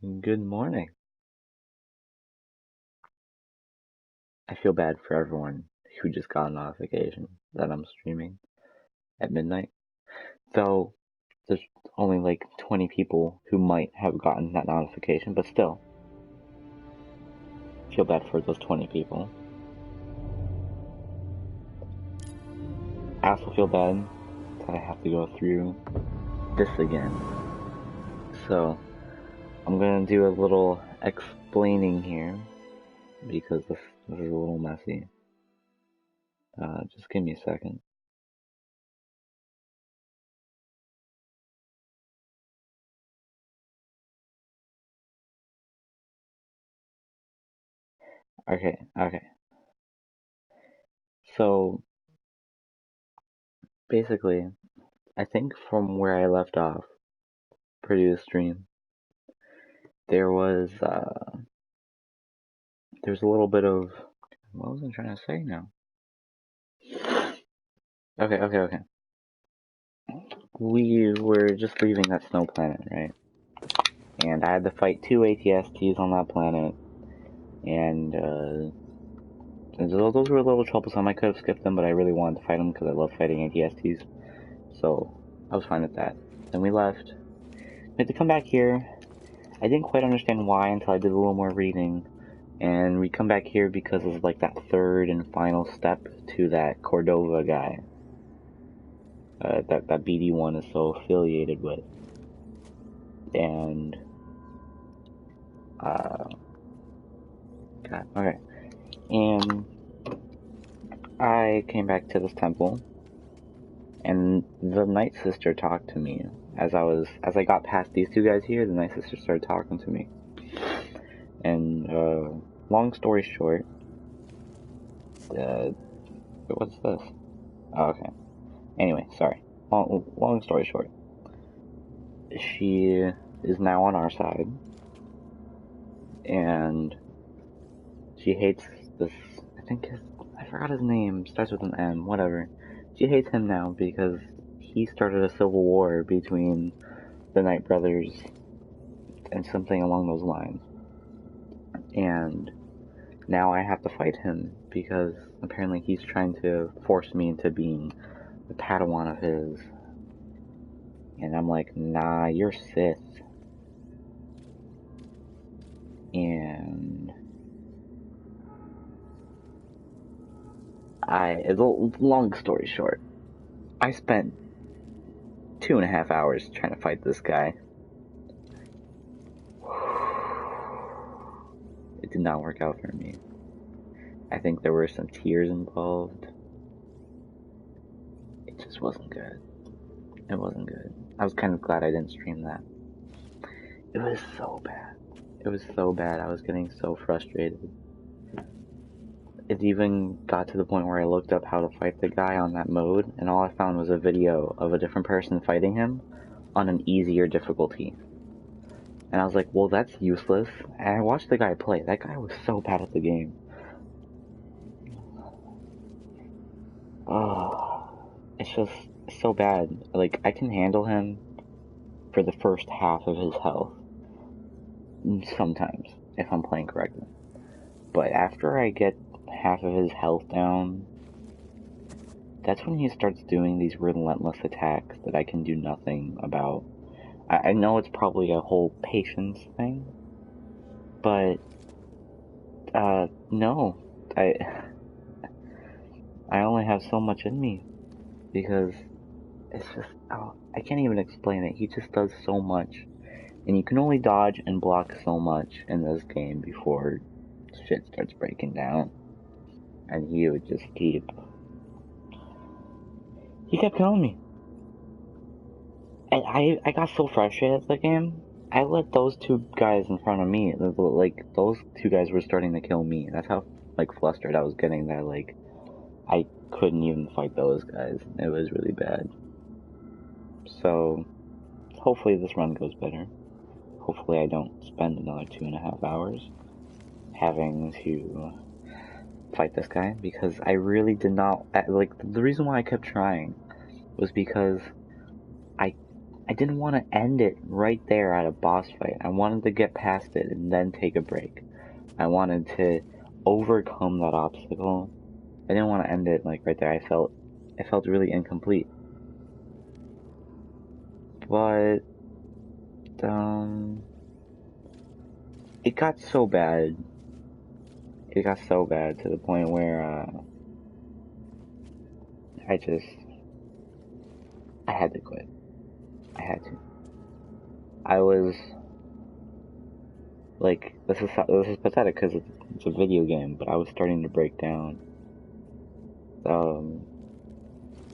Good morning. I feel bad for everyone who just got a notification that I'm streaming at midnight. Though there's only like 20 people who might have gotten that notification, but still, I feel bad for those 20 people. I also feel bad that I have to go through this again. So, I'm gonna do a little explaining here because this is a little messy. Just give me a second. Okay. So, basically, I think from where I left off, previous stream, there was there's a little bit of what was I trying to say now? Okay. We were just leaving that snow planet, right? And I had to fight two ATSTs on that planet, and those were a little troublesome. I could have skipped them, but I really wanted to fight them because I love fighting ATSTs. So I was fine with that. Then we left. We had to come back here. I didn't quite understand why until I did a little more reading. And we come back here because of like that third and final step to that Cordova guy. That BD1 is so affiliated with. And God, okay. And I came back to this temple, and the Night Sister talked to me as I got past these two guys here. The Night Sister started talking to me, and long story short, what's this? Oh, okay. Anyway, sorry. Long story short, she is now on our side, and she hates this. I forgot his name. Starts with an M. Whatever. She hates him now because he started a civil war between the Knight brothers and something along those lines. And now I have to fight him because apparently he's trying to force me into being a Padawan of his. And I'm like, nah, you're Sith. And long story short, I spent 2.5 hours trying to fight this guy. It did not work out for me. I think there were some tears involved. It just wasn't good. It wasn't good. I was kind of glad I didn't stream that. It was so bad. It was so bad. I was getting so frustrated. It even got to the point where I looked up how to fight the guy on that mode, and all I found was a video of a different person fighting him on an easier difficulty. And I was like, well, that's useless. And I watched the guy play. That guy was so bad at the game. Oh, it's just so bad. Like, I can handle him for the first half of his health. Sometimes, if I'm playing correctly. But after I get half of his health down, that's when he starts doing these relentless attacks that I can do nothing about. I know it's probably a whole patience thing, but, no. I only have so much in me, because it's just, I can't even explain it. He just does so much, and you can only dodge and block so much in this game before shit starts breaking down, and he would just he kept killing me. And I got so frustrated at the game, I let those two guys in front of me, like, those two guys were starting to kill me. That's how, like, flustered I was getting that, like, I couldn't even fight those guys. It was really bad. So, hopefully this run goes better. Hopefully I don't spend another 2.5 hours having to fight this guy, because I really did not, like, the reason why I kept trying was because I didn't want to end it right there at a boss fight. I wanted to get past it and then take a break. I wanted to overcome that obstacle. I didn't want to end it like right there. I felt really incomplete. But it got so bad. It got so bad to the point where I had to quit. I had to. I was like, this is pathetic because it's a video game, but I was starting to break down.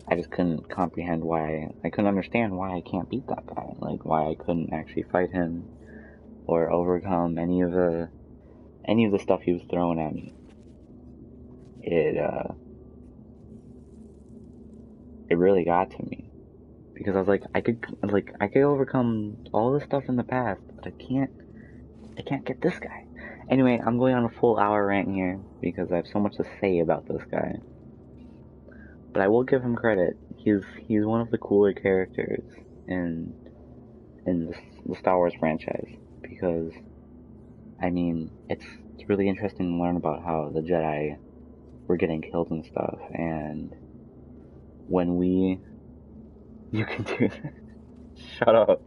I just couldn't comprehend why. I couldn't understand why I can't beat that guy. Like, why I couldn't actually fight him or overcome any of the stuff he was throwing at me. It really got to me because I was like, I could overcome all the stuff in the past, but I can't get this guy. Anyway, I'm going on a full hour rant here because I have so much to say about this guy. But I will give him credit. He's one of the cooler characters in the Star Wars franchise because, I mean, it's really interesting to learn about how the Jedi were getting killed and stuff, and you can do that. Shut up.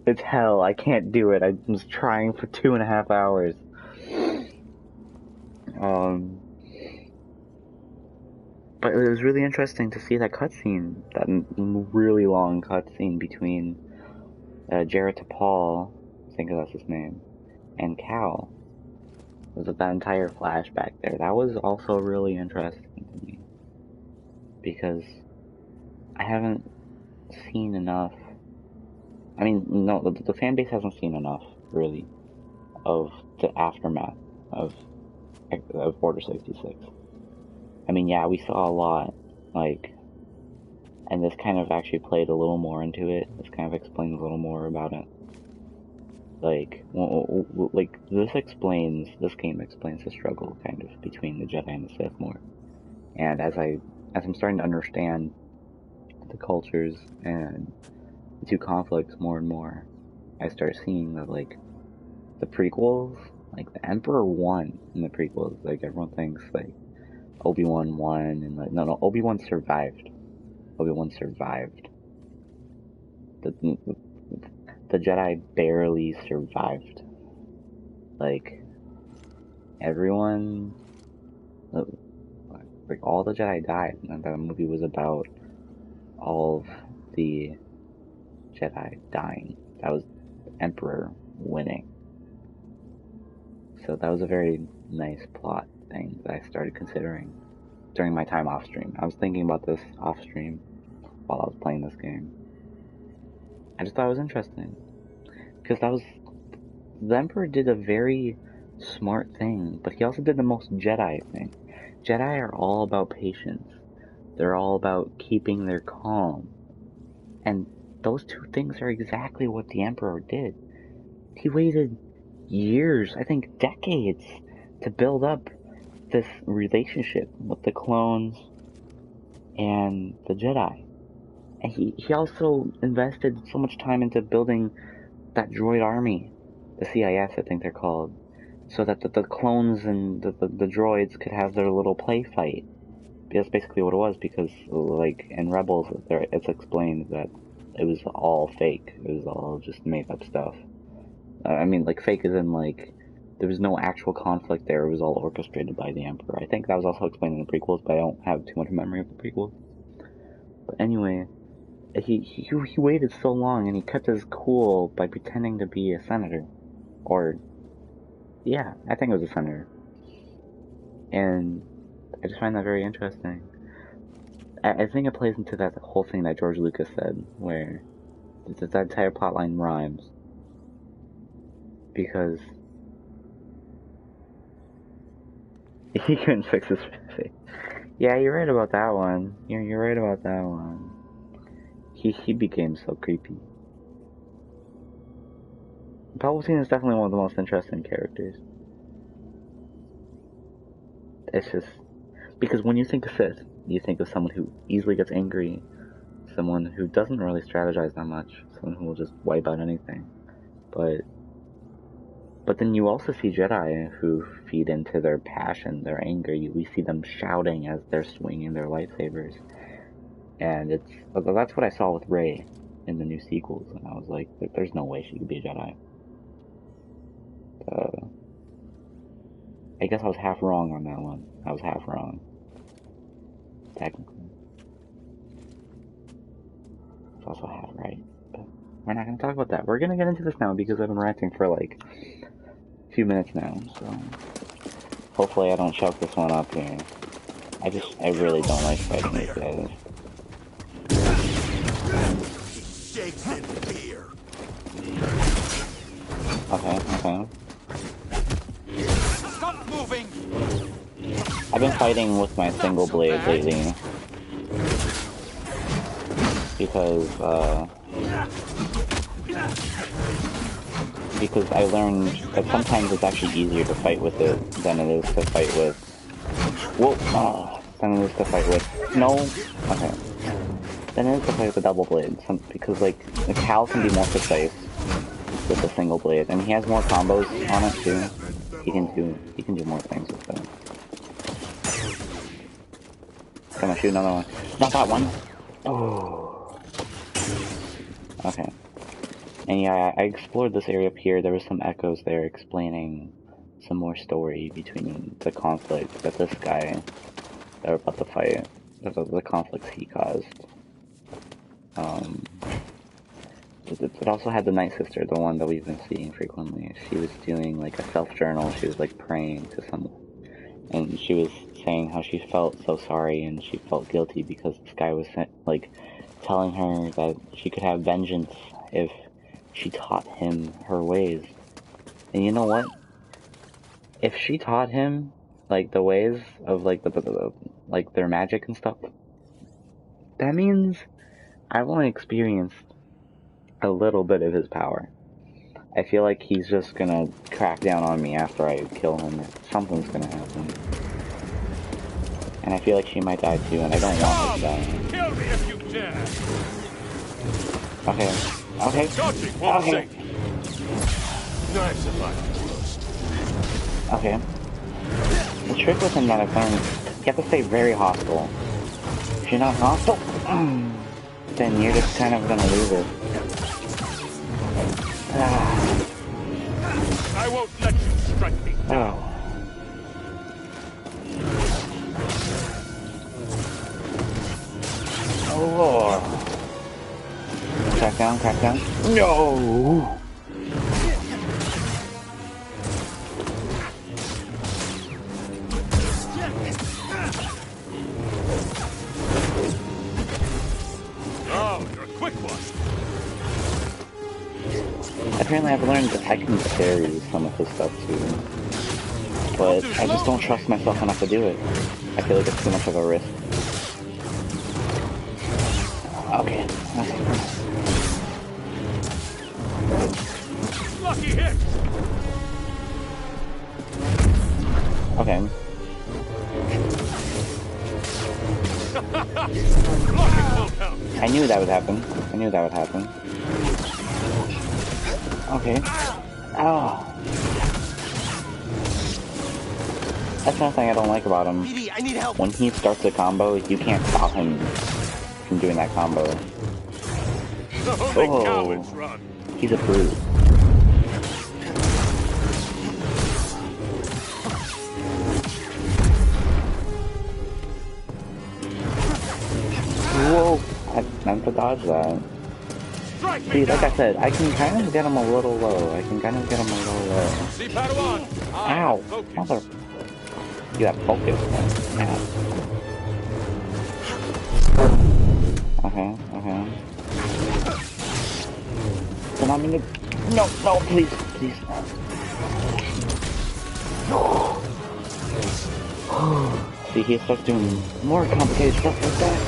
It's hell. I can't do it. I was trying for 2.5 hours. But it was really interesting to see that cutscene, that really long cutscene between Jarrett to Paul, I think that's his name, and Cal. That entire flashback there. That was also really interesting to me because I haven't seen enough. I mean, no, the fan base hasn't seen enough, really, of the aftermath of Order 66. I mean, yeah, we saw a lot, like, and this kind of actually played a little more into it. This kind of explains a little more about it. Like, this game explains the struggle, kind of, between the Jedi and the Sith more. And as I'm starting to understand the cultures and the two conflicts more and more, I start seeing that, like, the prequels, like, the Emperor won in the prequels. Like, everyone thinks, like, Obi-Wan won, and, like, no, Obi-Wan survived. Obi-Wan survived. The Jedi barely survived. Like, everyone, like, all the Jedi died, and that movie was about all of the Jedi dying. That was the Emperor winning. So that was a very nice plot thing that I started considering during my time off stream. I was thinking about this off stream while I was playing this game. I just thought it was interesting because the Emperor did a very smart thing, but he also did the most Jedi thing. Jedi are all about patience. They're all about keeping their calm. And those two things are exactly what the Emperor did. He waited years, I think decades, to build up this relationship with the clones and the Jedi. And he also invested so much time into building that droid army, the CIS I think they're called, so that the clones and the droids could have their little play fight. That's basically what it was, because, like, in Rebels, it's explained that it was all fake. It was all just made up stuff. I mean, like, fake as in, like, there was no actual conflict there. It was all orchestrated by the Emperor. I think that was also explained in the prequels, but I don't have too much memory of the prequels. But anyway, he waited so long, and he kept his cool by pretending to be a senator. Or, yeah, I think it was a senator. And I just find that very interesting. I think it plays into that whole thing that George Lucas said, where that entire plotline rhymes. Because he couldn't fix his face. Yeah, you're right about that one. You're right about that one. He became so creepy. Palpatine is definitely one of the most interesting characters. It's just because when you think of Sith, you think of someone who easily gets angry, someone who doesn't really strategize that much, and who will just wipe out anything. But then you also see Jedi who feed into their passion, their anger. We see them shouting as they're swinging their lightsabers. And that's what I saw with Rey in the new sequels, and I was like, there's no way she could be a Jedi. I guess I was half wrong on that one. I was half wrong. Technically. It's also half right. But we're not going to talk about that. We're going to get into this now because I've been ranting for like a few minutes now, so hopefully I don't choke this one up here. I really don't like fighting these guys. Shakes in fear. Okay. Stop moving. I've been fighting with my single blade lately because I learned that sometimes it's actually easier to fight with it than it is to fight with. Than it is to fight with. No. Okay. Then it is to fight with a double blade, because like Cal can be more precise with a single blade, and he has more combos on it too. He can do more things with it. Gonna shoot another one. Not that one. Oh. Okay. And yeah, I explored this area up here. There was some echoes there explaining some more story between the conflict that this guy that we're about to fight, the conflicts he caused. It also had the Night Sister, the one that we've been seeing frequently. She was doing like a self-journal. She was like praying to someone, and she was saying how she felt so sorry and she felt guilty because this guy was like telling her that she could have vengeance if she taught him her ways. And you know what? If she taught him like the ways of like like their magic and stuff, that means I've only experienced a little bit of his power. I feel like he's just gonna crack down on me after I kill him, or something's gonna happen. And I feel like she might die too, and I don't want her to die. Kill me if you dare. Okay. Nice if I Okay. The trick with him that I've learned, you have to stay very hostile. If you're not hostile, then you're just kind of gonna lose it. I won't let you strike me down. Oh Lord. Crack down. No! Oh, you're a quick one. Apparently I've learned that I can parry some of his stuff too. But I just don't trust myself enough to do it. I feel like it's too much of a risk. Okay. Lucky hit. Okay. I knew that would happen. Okay. Oh. That's another thing I don't like about him. BB, I need help. When he starts a combo, you can't stop him from doing that combo. Only cowards run. He's a brute. Whoa! I meant to dodge that. See, like I said, I can kind of get him a little low. See, Padawan. Ow! Mother... You got focus. Yeah. Okay. Then I'm gonna... No, please. See, he starts doing more complicated stuff like that.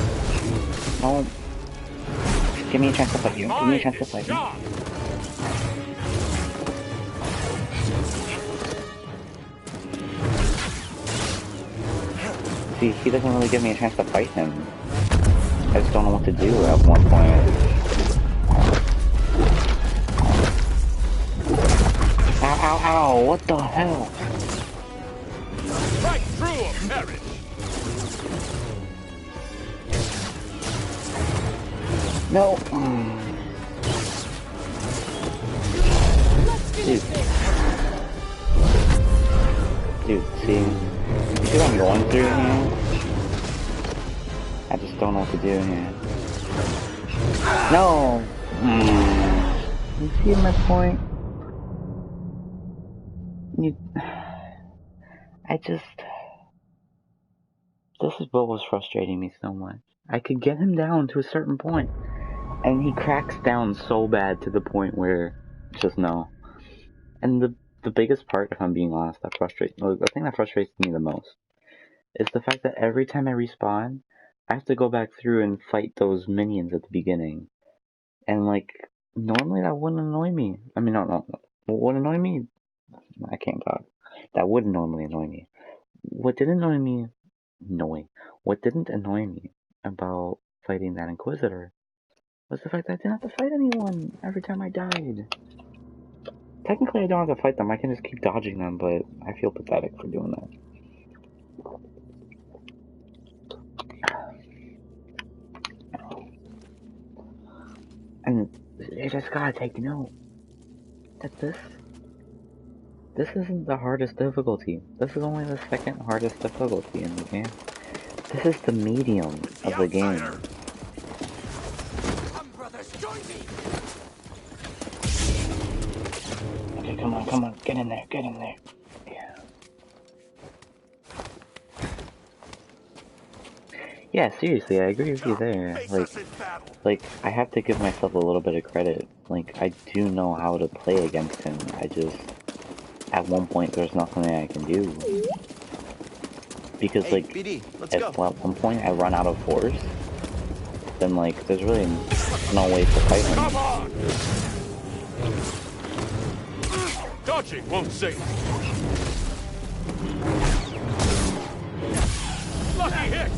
No. Give me a chance to fight you. See, he doesn't really give me a chance to fight him. I just don't know what to do at one point. ow, ow, what the hell? Right through him, perish. No. Dude, see what I'm going through here? I just don't know what to do here. No! You see my point? This is what was frustrating me so much. I could get him down to a certain point, and he cracks down so bad to the point where, just no. And the biggest part, if I'm being honest, the thing that frustrates me the most, is the fact that every time I respawn, I have to go back through and fight those minions at the beginning. And like, normally that wouldn't annoy me. I mean, no. What would annoy me? I can't talk. That would normally annoy me. What didn't annoy me about fighting that Inquisitor was the fact that I didn't have to fight anyone every time I died. Technically, I don't have to fight them. I can just keep dodging them, but I feel pathetic for doing that. And you just gotta take note that this isn't the hardest difficulty. This is only the second hardest difficulty in the game. This is the medium of the game. Come, brothers, join me. Okay, come on, get in there. Yeah. Yeah, seriously, I agree with you there. Like, I have to give myself a little bit of credit. Like, I do know how to play against him. I just, at one point, there's nothing I can do. Because, like, BD, at one point I run out of force, then, like, there's really no way to fight him. Come on! Dodging won't save. Lucky hit!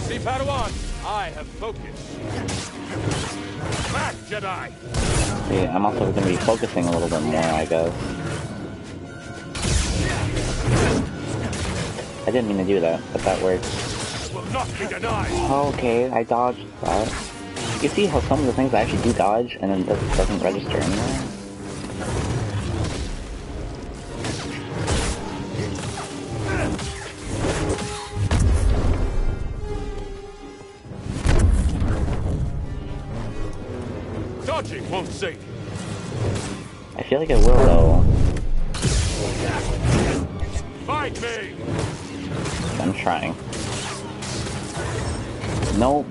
See, Padawan, I have focus. Back, Jedi! Yeah, I'm also going to be focusing a little bit more, I guess. I didn't mean to do that, but that worked. Will not be denied. Okay, I dodged that. You see how some of the things I actually do dodge, and then it doesn't register anymore? Dodging won't save you. I feel like it will, though. Fight me! I'm trying. Nope.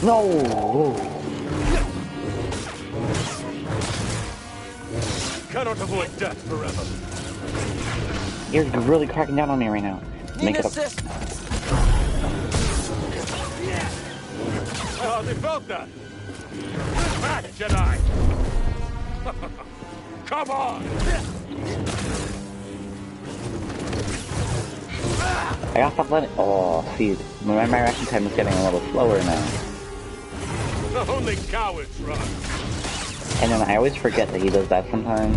No! Cannot avoid death forever. You're really cracking down on me right now. Make it up. I hardly felt that. Back, Jedi! Come on! I gotta stop letting. Oh, see, my reaction time is getting a little slower now. Only cowards run. And then I always forget that he does that sometimes.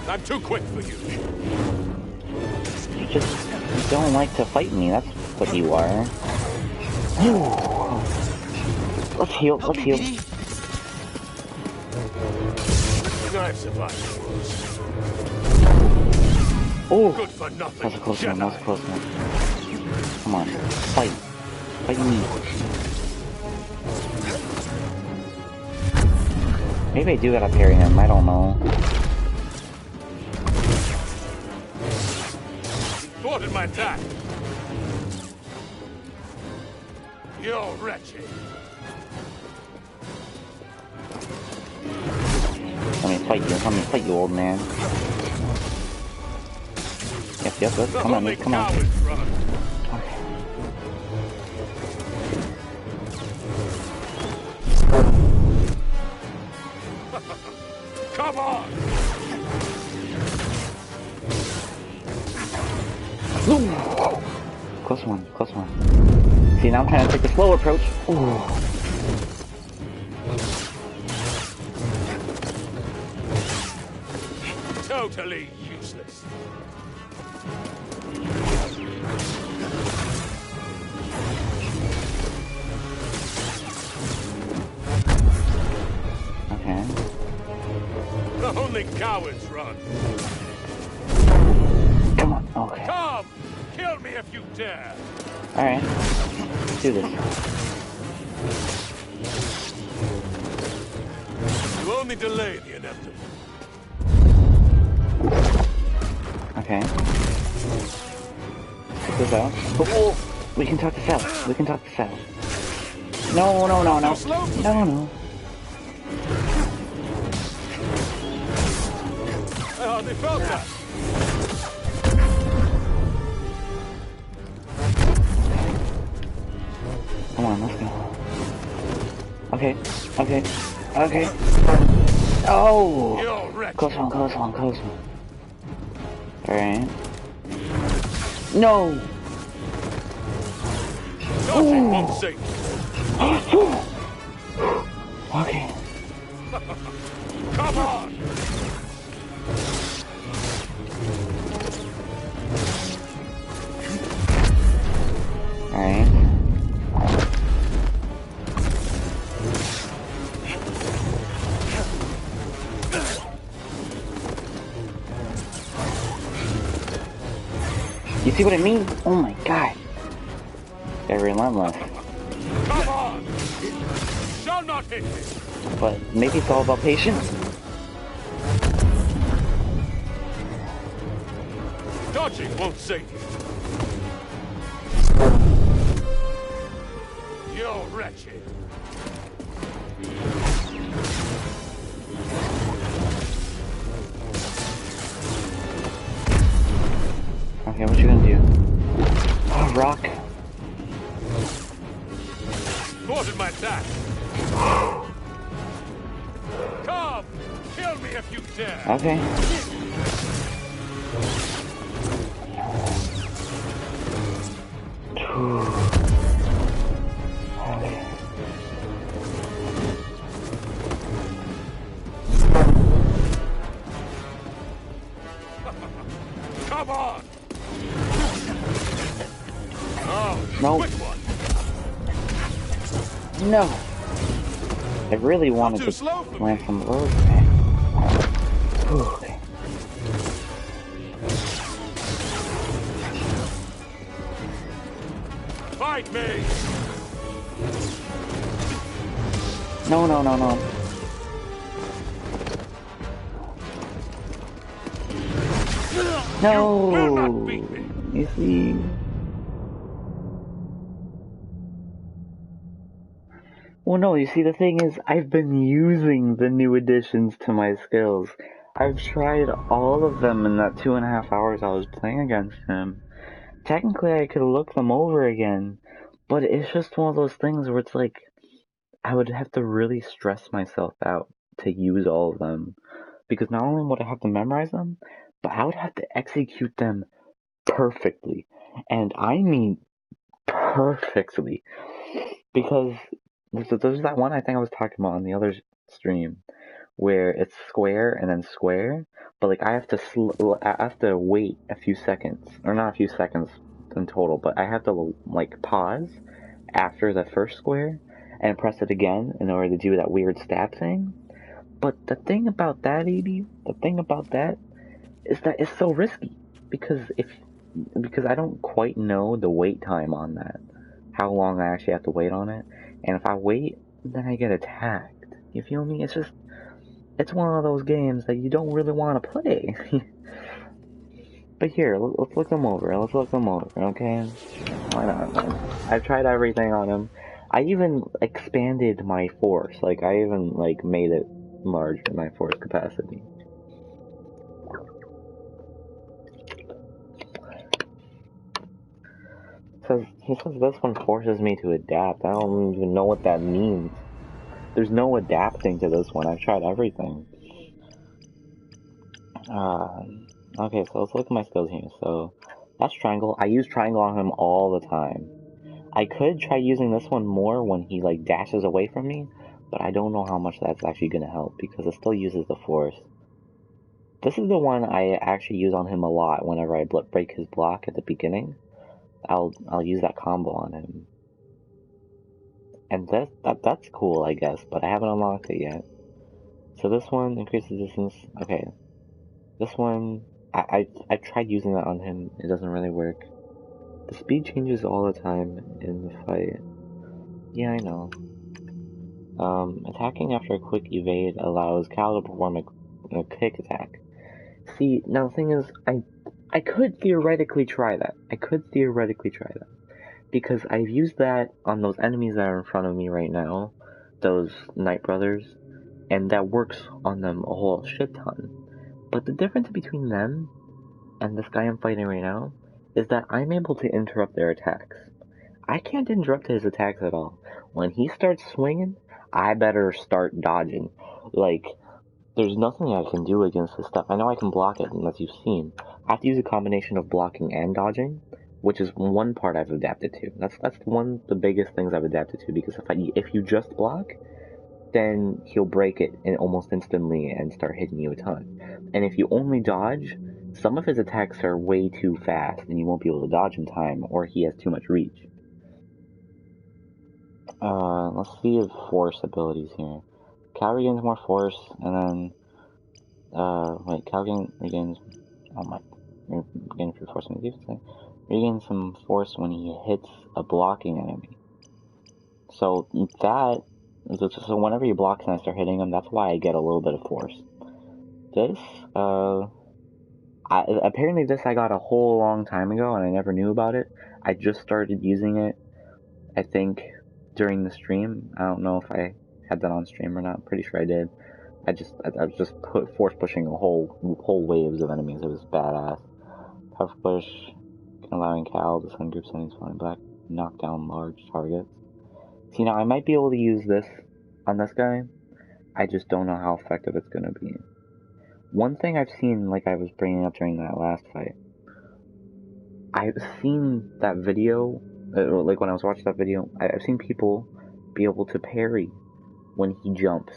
I'm too quick for you. You just don't like to fight me, that's what you are. Let's heal, let's heal. I've survived. Oh! Good for nothing. That was a close one, that was a close one. Come on, fight. Fight me. Maybe I do gotta parry him, I don't know. Thwarted my attack. You're wretched. Let me fight you, old man. Yes, come on, come on. Okay. Come on! Close one, close one. See, now I'm trying to take the slow approach. Ooh. Totally useless. Okay. Only cowards run. Come on, okay. Come! Kill me if you dare! Alright. Let's do this. You only delay the inevitable. Okay. Check this out. Oh, we can talk this out. We can talk this out. No, no, no, no. No, no. I hardly felt that. Come on, let's go. Okay, okay, okay. Oh! Close one, close one, close one. Alright. No! Okay. Come on! Alright. You see what I mean? Oh my god. They're relentless. Come on! Shall not hit me! But maybe it's all about patience. Dodging won't save you. You're wretched. Okay, what you gonna do? Oh, rock. Thwarted my attack. Come! Kill me if you dare! Okay. Okay. Come on! Oh, No. quick one! No. I really wanted Too to slow for land me. some road. Okay. Fight me! No, no, no, no. No. You will not beat me. You see. Well, no, you see, the thing is, I've been using the new additions to my skills. I've tried all of them in that 2.5 hours I was playing against him. Technically, I could look them over again, but it's just one of those things where it's like, I would have to really stress myself out to use all of them. Because not only would I have to memorize them, but I would have to execute them perfectly. And I mean perfectly. Because there's that one I think I was talking about on the other stream where it's square and then square, but like I have to wait a few seconds, or not a few seconds in total, but I have to like pause after the first square and press it again in order to do that weird stab thing. But the thing about that, Edie, the thing about that is that it's so risky because because I don't quite know the wait time on that, how long I actually have to wait on it, and if I wait, then I get attacked. You feel me? It's one of those games that you don't really want to play. But here, let's look them over. Let's look them over, okay? Why not? I've tried everything on him. I even expanded my force. Like, I even, like, made it larger, my force capacity. He says this one forces me to adapt. I don't even know what that means. There's no adapting to this one. I've tried everything. Okay, so let's look at my skills here. So that's triangle. I use triangle on him all the time. I could try using this one more when he like dashes away from me, but I don't know how much that's actually gonna help because it still uses the force. This is the one I actually use on him a lot whenever I break his block at the beginning. I'll use that combo on him. And that's cool, I guess, but I haven't unlocked it yet. So this one increases distance. Okay, this one I tried using that on him. It doesn't really work. The speed changes all the time in the fight. Yeah, I know. Attacking after a quick evade allows Cal to perform a kick attack. See, now the thing is, I could theoretically try that. I could theoretically try that. Because I've used that on those enemies that are in front of me right now, those Knight Brothers, and that works on them a whole shit ton. But the difference between them and this guy I'm fighting right now is that I'm able to interrupt their attacks. I can't interrupt his attacks at all. When he starts swinging, I better start dodging. Like, there's nothing I can do against this stuff. I know I can block it, as you've seen. I have to use a combination of blocking and dodging, which is one part I've adapted to. That's one of the biggest things I've adapted to, because if you just block, then he'll break it almost instantly and start hitting you a ton. And if you only dodge, some of his attacks are way too fast, and you won't be able to dodge in time, or he has too much reach. Let's see his force abilities here. Cal regains more force, and then, wait, Cal regains, oh my, regains force when he defense. Regains some force when he hits a blocking enemy. So whenever he blocks and I start hitting him, that's why I get a little bit of force. This, apparently this I got a whole long time ago and I never knew about it. I just started using it, I think, during the stream. I don't know if I had that on stream or not. I'm pretty sure I did. I was just force pushing whole waves of enemies. It was badass. Power push, allowing Cal to send groups enemies falling back, knock down large targets. See, now I might be able to use this on this guy. I just don't know how effective it's gonna be. One thing I've seen, like I was bringing up during that last fight, I've seen that video, like when I was watching that video, I've seen people be able to parry when he jumps.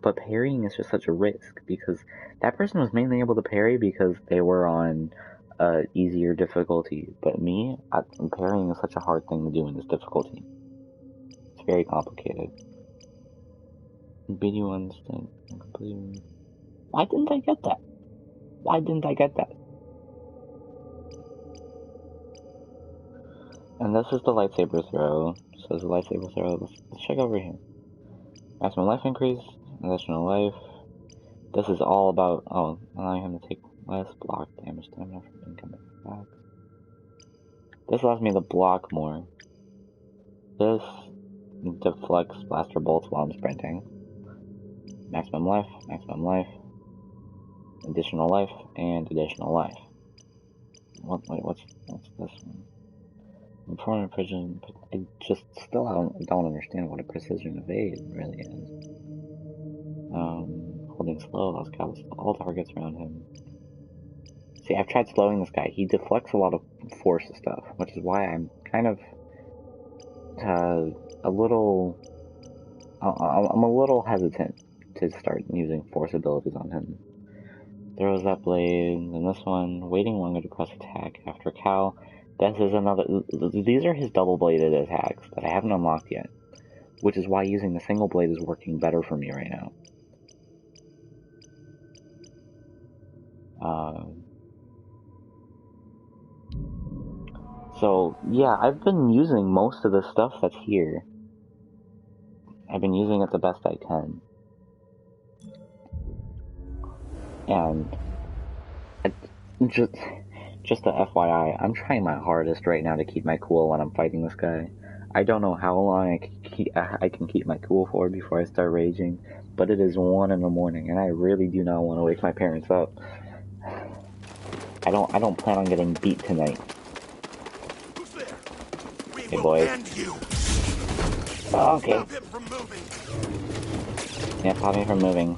But parrying is just such a risk, because that person was mainly able to parry because they were on easier difficulty. But me, parrying is such a hard thing to do in this difficulty. It's very complicated. Video instinct. Why didn't I get that? Why didn't I get that? And this is the lightsaber throw. So the lightsaber throw. Let's check over here. Maximum life increase, additional life. This is all about, allowing him to take less block damage stamina from incoming attacks. This allows me to block more. This deflects blaster bolts while I'm sprinting. Maximum life, additional life, and additional life. What's this one? Performing precision, I just still don't understand what a precision evade really is. Holding slow allows Cal to slow all targets around him. See, I've tried slowing this guy. He deflects a lot of force stuff, which is why I'm kind of a little hesitant to start using force abilities on him. Throws that blade, and this one, waiting longer to press attack after Cal. This is another. These are his double-bladed attacks that I haven't unlocked yet, which is why using the single blade is working better for me right now. So yeah, I've been using most of the stuff that's here. I've been using it the best I can. And just a FYI, I'm trying my hardest right now to keep my cool when I'm fighting this guy. I don't know how long I can keep my cool for before I start raging, but it is 1 in the morning, and I really do not want to wake my parents up. I don't plan on getting beat tonight. Who's there? We Hey, will boys. end you. Oh, okay. Stop him from moving. Yeah, stop me from moving.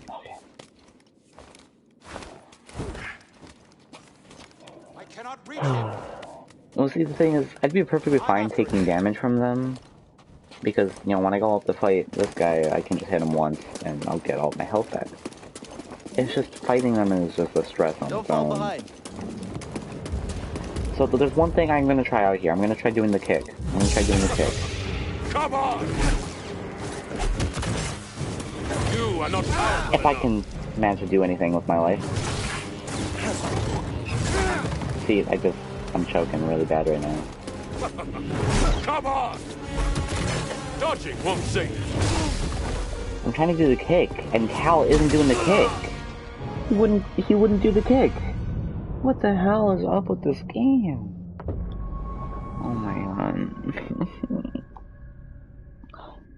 Okay. see, the thing is, I'd be perfectly fine taking damage from them, because, you know, when I go up to fight this guy, I can just hit him once, and I'll get all my health back. It's just fighting them is just a stress on its own. So there's one thing I'm gonna try out here. I'm gonna try doing the kick. Come on! You are not powerful If I can manage to do anything with my life. See, I'm choking really bad right now. Come on! Dodging won't save you. I'm trying to do the kick, and Cal isn't doing the kick. He wouldn't do the kick. What the hell is up with this game? Oh my god.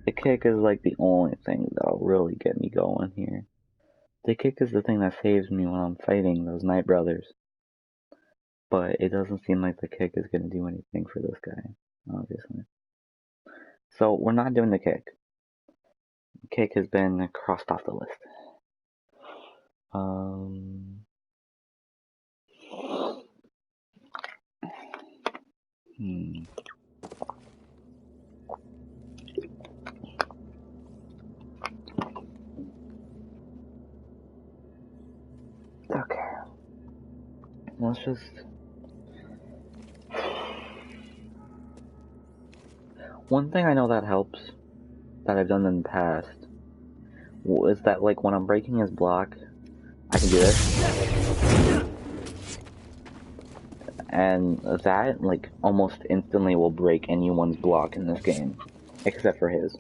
The kick is like the only thing that'll really get me going here. The kick is the thing that saves me when I'm fighting those Night Brothers. But it doesn't seem like the kick is going to do anything for this guy, obviously. So we're not doing the kick. The kick has been crossed off the list. Okay. Let's just... One thing I know that helps, that I've done in the past, is that, like, when I'm breaking his block, I can do this. And that, like, almost instantly will break anyone's block in this game. Except for his.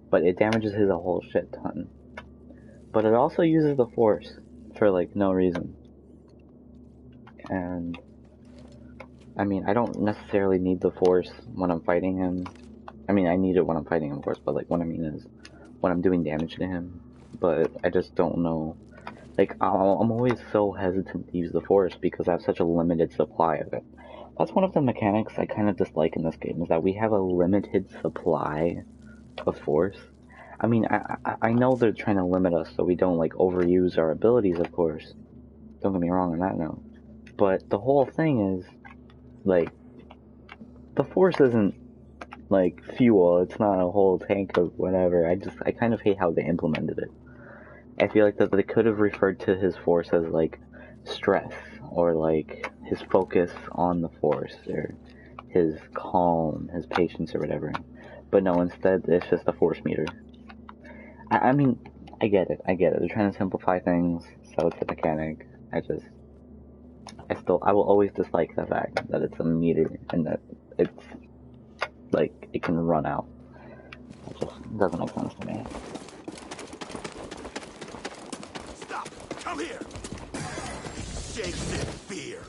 But it damages his a whole shit ton. But it also uses the force for, like, no reason. And... I mean, I don't necessarily need the force when I'm fighting him. I mean, I need it when I'm fighting him, of course, but, like, what I mean is when I'm doing damage to him. But I just don't know. Like, I'm always so hesitant to use the force because I have such a limited supply of it. That's one of the mechanics I kind of dislike in this game, is that we have a limited supply of force. I mean, I know they're trying to limit us so we don't, like, overuse our abilities, of course. Don't get me wrong on that note. But the whole thing is, like, the force isn't, like, fuel. It's not a whole tank of whatever. I kind of hate how they implemented it. I feel like that they could have referred to his force as, like, stress, or, like, his focus on the force, or his calm, his patience, or whatever. But no, instead, it's just a force meter. I mean, I get it. They're trying to simplify things, so it's a mechanic. I will always dislike the fact that it's a meter, and that it's, like, it can run out. It just doesn't make sense to me. Come here! Shake this fear!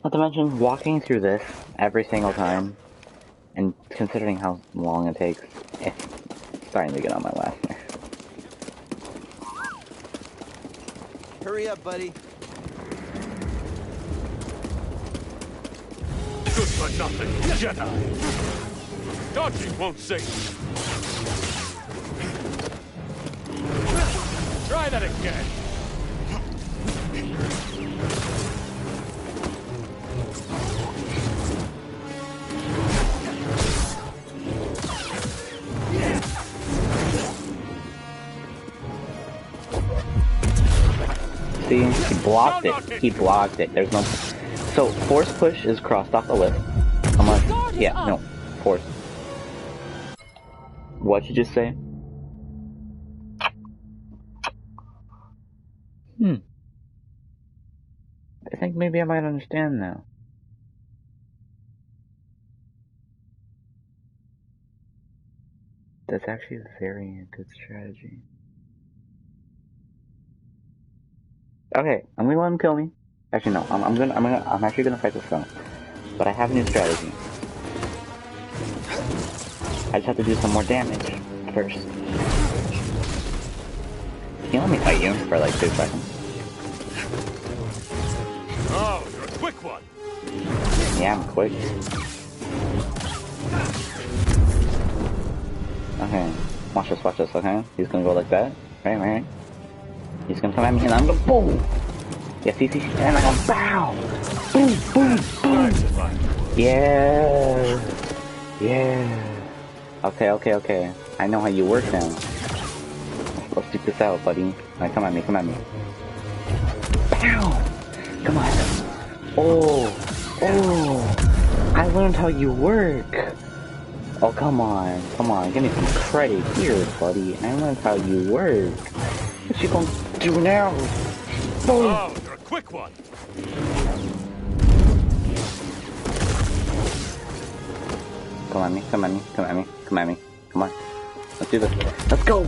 Not to mention, walking through this every single time, and considering how long it takes, it's starting to get on my last nerve. Hurry up, buddy. Good for nothing, Jedi! Dodging won't save you! Try that again! See, he blocked it. He blocked it. There's no... So, force push is crossed off the list. Unless... Yeah, no. Force. What'd you just say? I think maybe I might understand now. That's actually a very good strategy. Okay, I'm gonna let him kill me. Actually, no. I'm actually gonna fight this guy. But I have a new strategy. I just have to do some more damage first. Can you let me fight you for like 2 seconds? Oh, you're a quick one! Yeah, I'm quick. Okay. Watch this, okay? He's gonna go like that. Right. He's gonna come at me and I'm gonna boom! Yeah, see, and I'm gonna bow! Boom, boom, boom! Yeah! Okay. I know how you work now. Let's duke this out, buddy. Alright, come at me. Bow! Come on. Oh! I learned how you work! Oh, come on. Give me some credit here, buddy. I learned how you work. What you gonna do now? Boom! Oh, you're a quick one. Come at me. Come on. Let's do this. Let's go!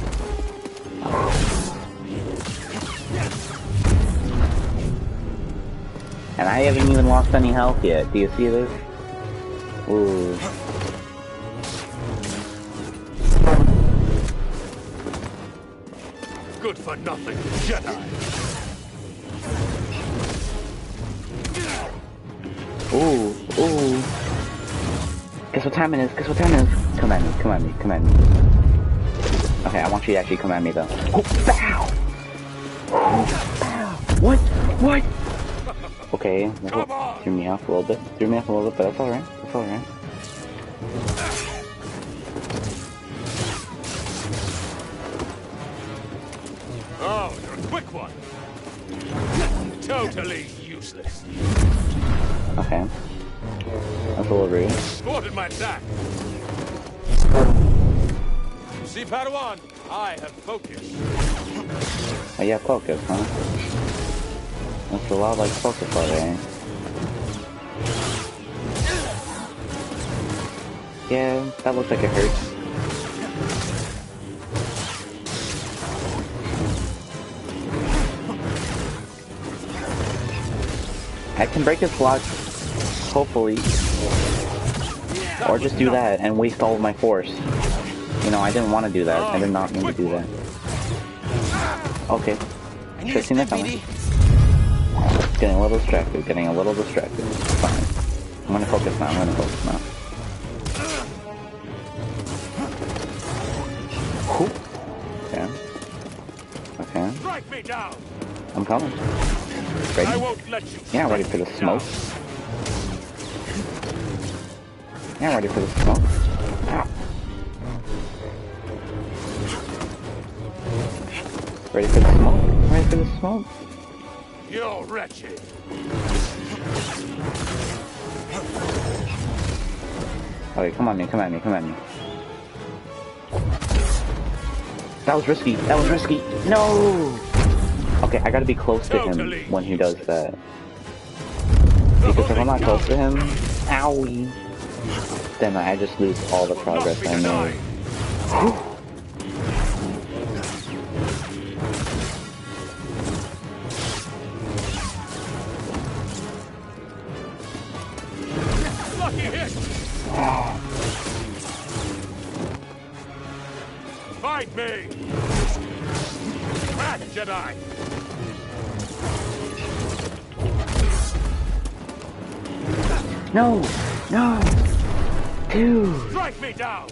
And I haven't even lost any health yet. Do you see this? Ooh. Good for nothing, Jedi. Ooh. Guess what time it is? Come at me. Okay, I want you to actually come at me though. Oh, bow! What? Okay, threw me off a little bit, but that's alright. Oh, you're a quick one. Totally useless. Okay. That's a little rude. Thwarted my attack. See, Padawan, I have focus. Oh, yeah, focus, huh? That's a lot like focus already. Yeah, that looks like it hurts. I can break his block, hopefully. Or just do that and waste all of my force. You know, I didn't want to do that. I did not mean to do that. Okay. Should've that coming. Getting a little distracted. It's fine. I'm gonna focus now. Okay. Strike me down. I'm coming. Ready? I won't let you. Yeah, ready for the smoke. Ow. Ready for the smoke? You're wretched. Okay, come at me. That was risky. No! Okay, I gotta be close to him when he does that. Because if I'm not close to him, owie, then I just lose all the progress I made. Lucky hit. Fight me. Back, Jedi. No! Dude! Strike me down.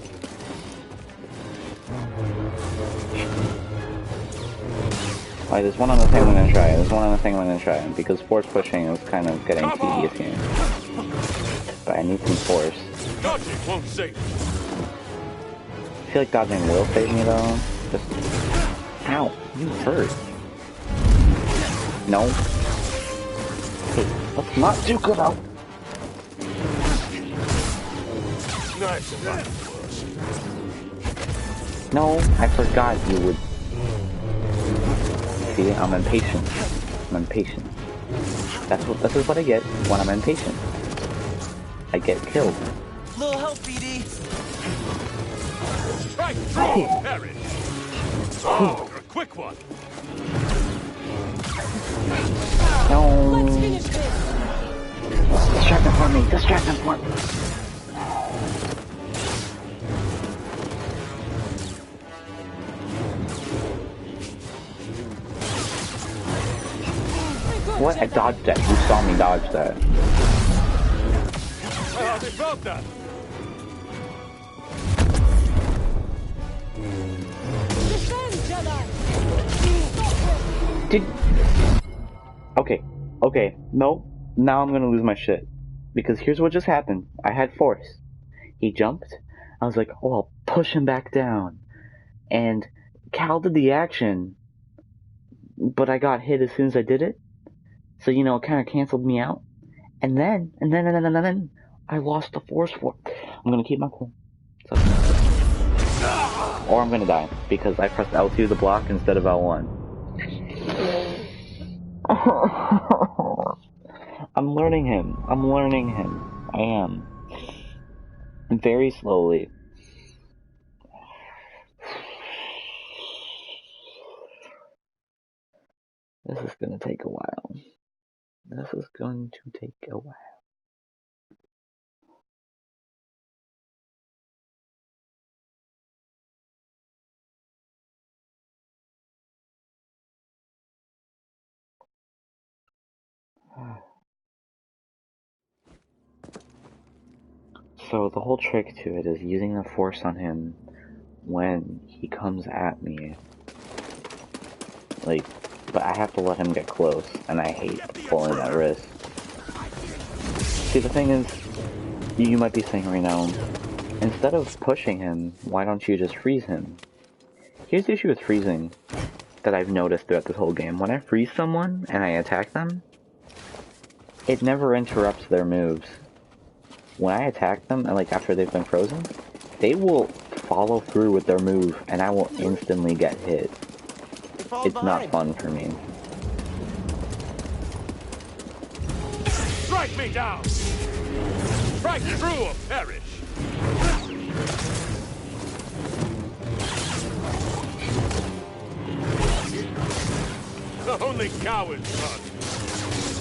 Alright, there's one other thing I'm gonna try. Because force pushing is kind of getting tedious here. But I need some force. Dodging won't save me. I feel like dodging will save me though. Just... Ow! You hurt. No. Hey, let's not duke it out. Nice. No, I forgot you would. See, I'm impatient. This is what I get when I'm impatient. I get killed. Little help, BD. Strike through, perish. Oh, you're a quick one. No. Let's finish this. Distract him for me. What? I dodged that. You saw me dodge that. Well, they felt that. Defend, Jedi! Did... Okay, no. Now I'm gonna lose my shit. Because here's what just happened. I had force. He jumped. I was like, oh, I'll push him back down. And Cal did the action, but I got hit as soon as I did it. So, you know, it kind of canceled me out. And then, I lost the force for it. I'm gonna keep my cool. So, or I'm gonna die, because I pressed L2 to block instead of L1. I'm learning him. I am. Very slowly. This is gonna take a while. So the whole trick to it is using the force on him when he comes at me. Like, but I have to let him get close, and I hate pulling that risk. See, the thing is, you might be saying right now, instead of pushing him, why don't you just freeze him? Here's the issue with freezing that I've noticed throughout this whole game. When I freeze someone and I attack them, it never interrupts their moves. When I attack them, and like after they've been frozen, they will follow through with their move, and I will instantly get hit. It's not fun for me. Strike me down! Strike true or perish! Only cowards run.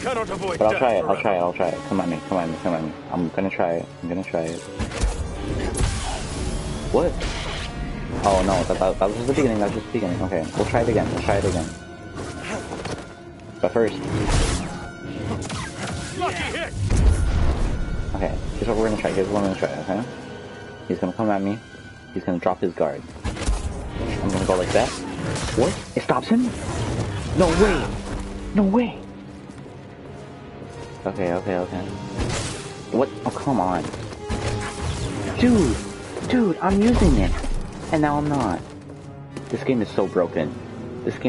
Cannot avoid But death I'll forever. try it. Come at me. I'm gonna try it. What? Oh no, that was just the beginning, Okay, we'll try it again. But first... Lucky hit! Okay, here's what we're gonna try, okay? He's gonna come at me. He's gonna drop his guard. I'm gonna go like that. What? It stops him? No way! Okay. What? Oh, come on. Dude, I'm using it. And now I'm not. This game is so broken. If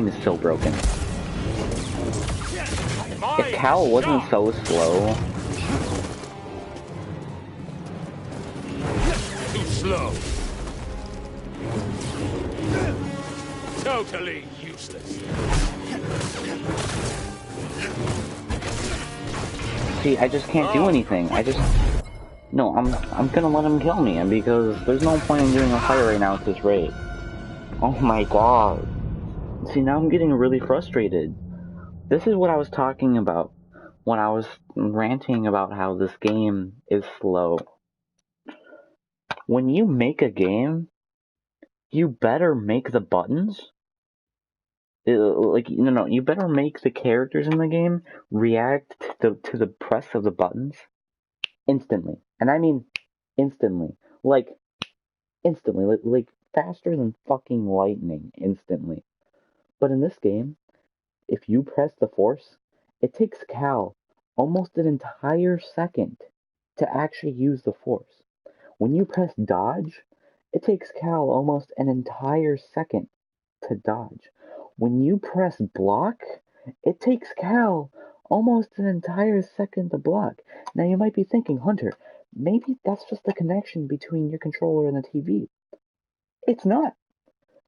Cal wasn't so slow... Too slow. Totally useless. See, I just can't do anything. No, I'm gonna let him kill me, because there's no point in doing a fight right now at this rate. Oh my god. See, now I'm getting really frustrated. This is what I was talking about when I was ranting about how this game is slow. When you make a game, you better make the buttons... you better make the characters in the game react to the press of the buttons instantly. And I mean instantly. Like faster than fucking lightning, instantly. But in this game, if you press the force, it takes Cal almost an entire second to actually use the force. When you press dodge, it takes Cal almost an entire second to dodge. When you press block, it takes Cal almost an entire second to block. Now you might be thinking, Hunter, maybe that's just the connection between your controller and the TV. It's not,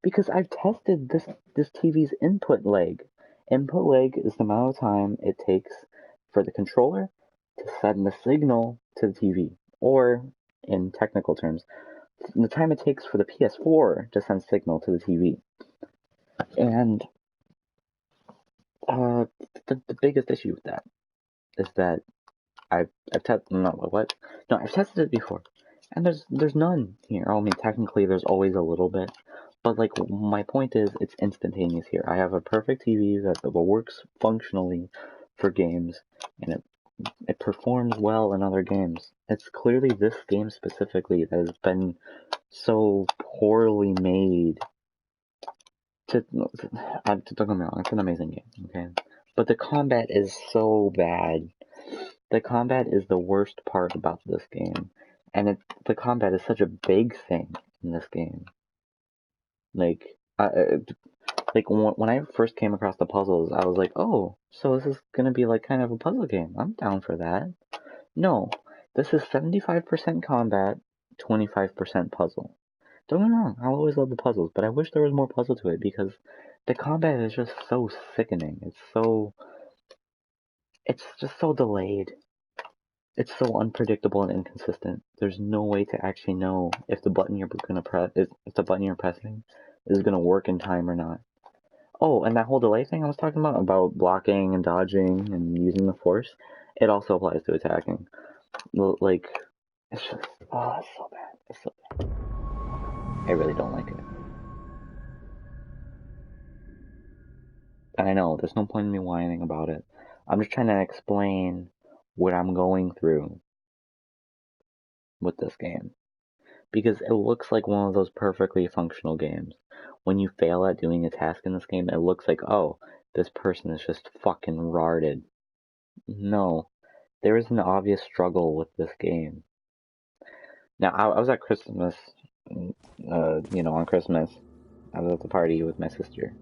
because I've tested this TV's input lag. Input lag is the amount of time it takes for the controller to send the signal to the TV, or in technical terms, the time it takes for the PS4 to send signal to the TV. And the biggest issue with that is that I've tested it before, and there's none here. I mean, technically there's always a little bit, but like my point is, it's instantaneous here. I have a perfect TV that works functionally for games, and it it performs well in other games. It's clearly this game specifically that has been so poorly made. Don't get me wrong, it's an amazing game, okay? But the combat is so bad. The combat is the worst part about this game. And the combat is such a big thing in this game. Like, when I first came across the puzzles, I was like, oh, so this is gonna be like kind of a puzzle game. I'm down for that. No, this is 75% combat, 25% puzzle. Don't get me wrong, I always love the puzzles, but I wish there was more puzzle to it because the combat is just so sickening. It's just so delayed. It's so unpredictable and inconsistent. There's no way to actually know if the button you're pressing is gonna work in time or not. Oh, and that whole delay thing I was talking about blocking and dodging and using the force, it also applies to attacking. Like, it's just, it's so bad. It's so bad. I really don't like it. And I know, there's no point in me whining about it. I'm just trying to explain what I'm going through with this game. Because it looks like one of those perfectly functional games. When you fail at doing a task in this game, it looks like, oh, this person is just fucking retarded. No, there is an obvious struggle with this game. Now, I was at Christmas, on Christmas, I was at the party with my sister,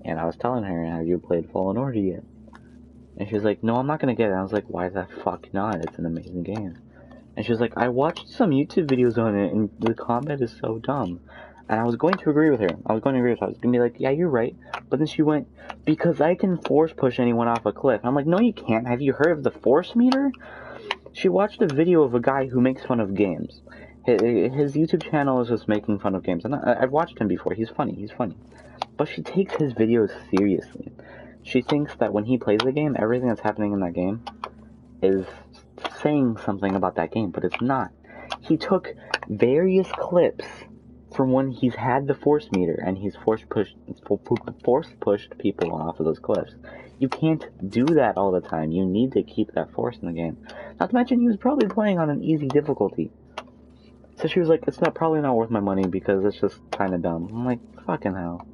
and I was telling her, have you played Fallen Order yet? And she was like, no, I'm not gonna get it. I was like, why the fuck not? It's an amazing game. And she was like, I watched some YouTube videos on it, and the combat is so dumb. And I was going to agree with her. I was going to be like, yeah, you're right. But then she went, because I can force push anyone off a cliff. And I'm like, no, you can't. Have you heard of the force meter? She watched a video of a guy who makes fun of games. His YouTube channel is just making fun of games. And I've watched him before. He's funny. But she takes his videos seriously. She thinks that when he plays the game, everything that's happening in that game is saying something about that game, but it's not. He took various clips from when he's had the force meter and he's force pushed people off of those cliffs. You can't do that all the time. You need to keep that force in the game. Not to mention, he was probably playing on an easy difficulty. So she was like, it's probably not worth my money because it's just kind of dumb. I'm like, fucking hell.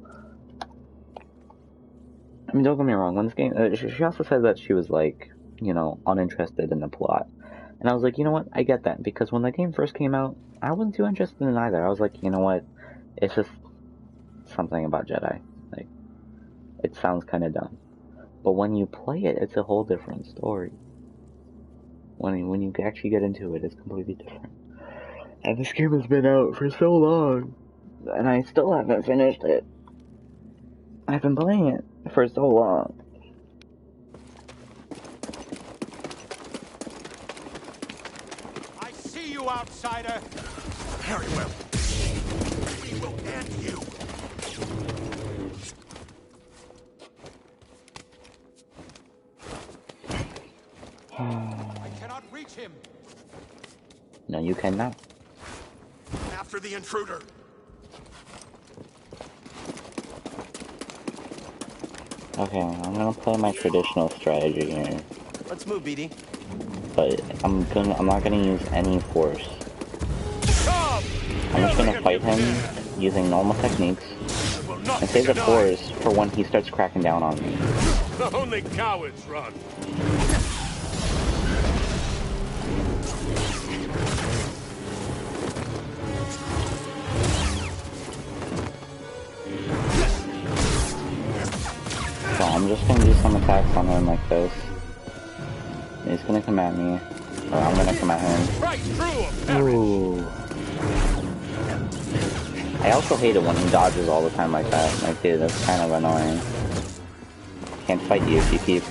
I mean, don't get me wrong. When this game, she also said that she was like, uninterested in the plot. And I was like, you know what? I get that. Because when the game first came out, I wasn't too interested in it either. I was like, you know what? It's just something about Jedi. Like, it sounds kind of dumb. But when you play it, it's a whole different story. When you actually get into it, it's completely different. And this game has been out for so long. And I still haven't finished it. I've been playing it for so long. Outsider! Very well. We will end you! I cannot reach him! No, you cannot. After the intruder! Okay, I'm gonna play my traditional strategy here. Let's move, BD. But I'm not gonna use any force. I'm just gonna fight him using normal techniques and save the force for when he starts cracking down on me. Only cowards run. So I'm just gonna do some attacks on him like this. He's gonna come at me, or I'm gonna come at him. Ooh. I also hate it when he dodges all the time like that. Like, dude, that's kind of annoying. Can't fight you if you keep.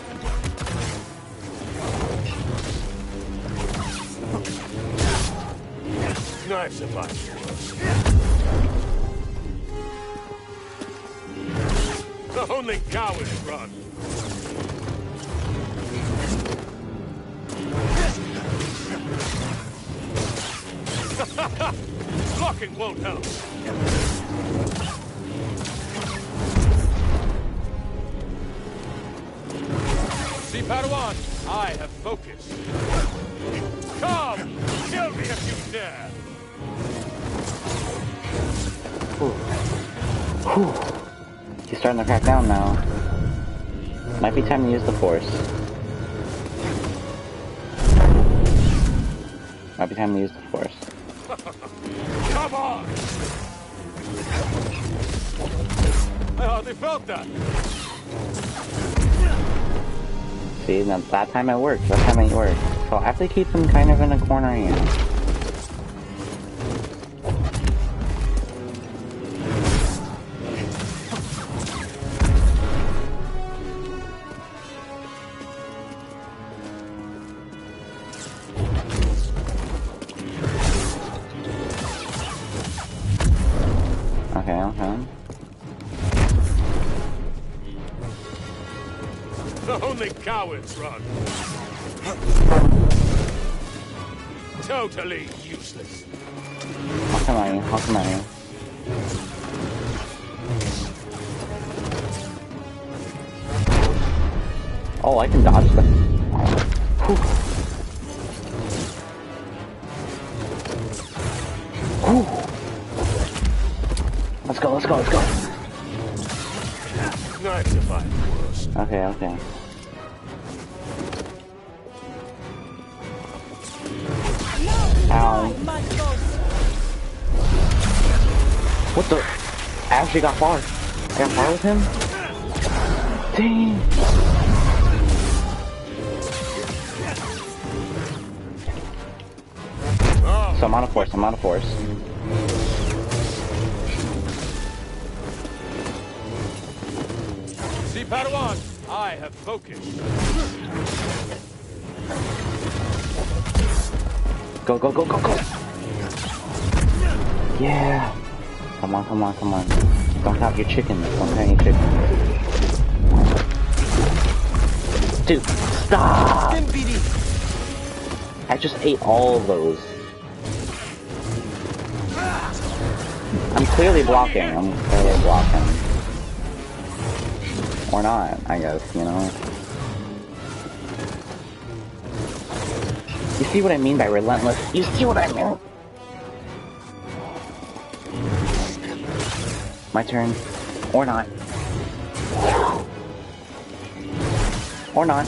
Nice advice. Only cowards run. Blocking won't help. See, Padawan, I have focus. Come, kill me if you dare. Whew. He's starting to crack down now. Might be time to use the Force. Might be time to use the Force. Come on! I hardly felt that. See, now that time it worked. That time it worked. So I have to keep him kind of in a corner here. Okay. Only cowards run. Totally useless. How come I? Oh, I can dodge them. Whew. Whew. Let's go. Knives are fine. Okay. Ow. What the? I actually got far. I got far with him? Dang. So I'm out of force. See, Padawan, I have focus. Go. Yeah. Come on. Don't have your chicken. Dude, stop! I just ate all of those. I'm clearly blocking. Or not, I guess, you know? You see what I mean by relentless? You see what I mean? My turn. Or not. Or not.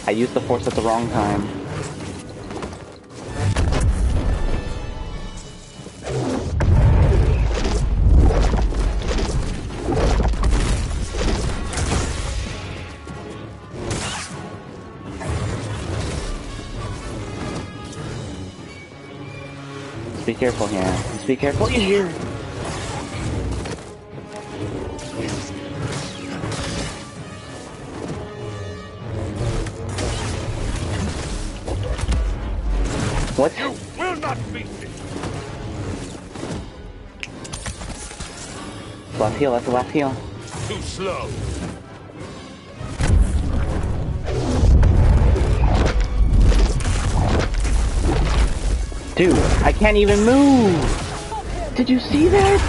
I used the Force at the wrong time. Be careful here. Just be careful here. What? You will not beat me. Last heal, that's the last heal. Too slow. Dude, I can't even move! Did you see that?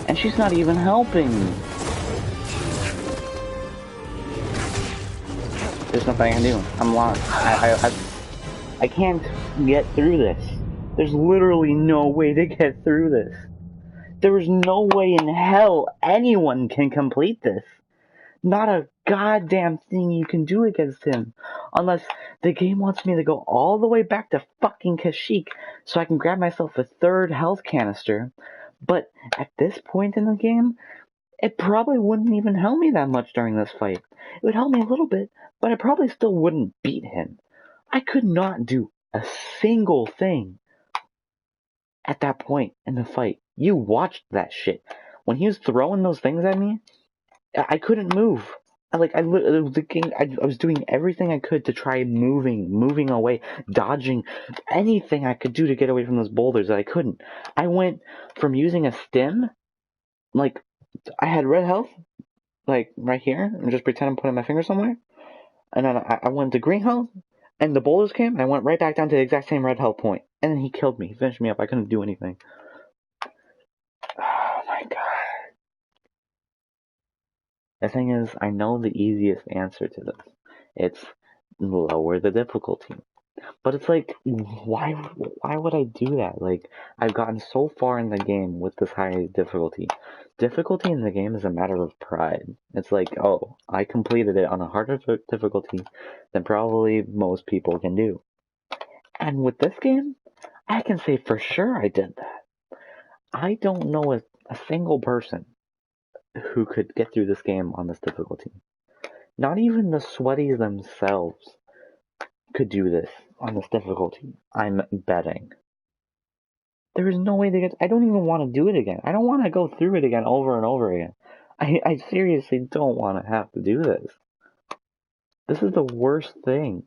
And she's not even helping. There's nothing I can do. I'm lost. I can't get through this. There's literally no way to get through this. There is no way in hell anyone can complete this. Not a goddamn thing you can do against him. Unless the game wants me to go all the way back to fucking Kashyyyk so I can grab myself a third health canister. But at this point in the game, it probably wouldn't even help me that much during this fight. It would help me a little bit, but I probably still wouldn't beat him. I could not do a single thing at that point in the fight. You watched that shit. When he was throwing those things at me, I couldn't move. I was doing everything I could to try moving away, dodging, anything I could do to get away from those boulders that I couldn't. I went from using a stim, like, I had red health, like, right here, and just pretend I'm putting my finger somewhere, and then I went to green health, And the boulders came, and I went right back down to the exact same red health point. And then he killed me. He finished me up. I couldn't do anything. Oh my god. The thing is, I know the easiest answer to this. It's lower the difficulty. But it's like, why would I do that? Like, I've gotten so far in the game with this high difficulty. Difficulty in the game is a matter of pride. It's like, oh, I completed it on a harder difficulty than probably most people can do. And with this game, I can say for sure I did that. I don't know a single person who could get through this game on this difficulty. Not even the sweaties themselves could do this on this difficulty. I'm betting. There is no way to get. I don't even want to do it again. I don't want to go through it again over and over again. I seriously don't want to have to do this. This is the worst thing.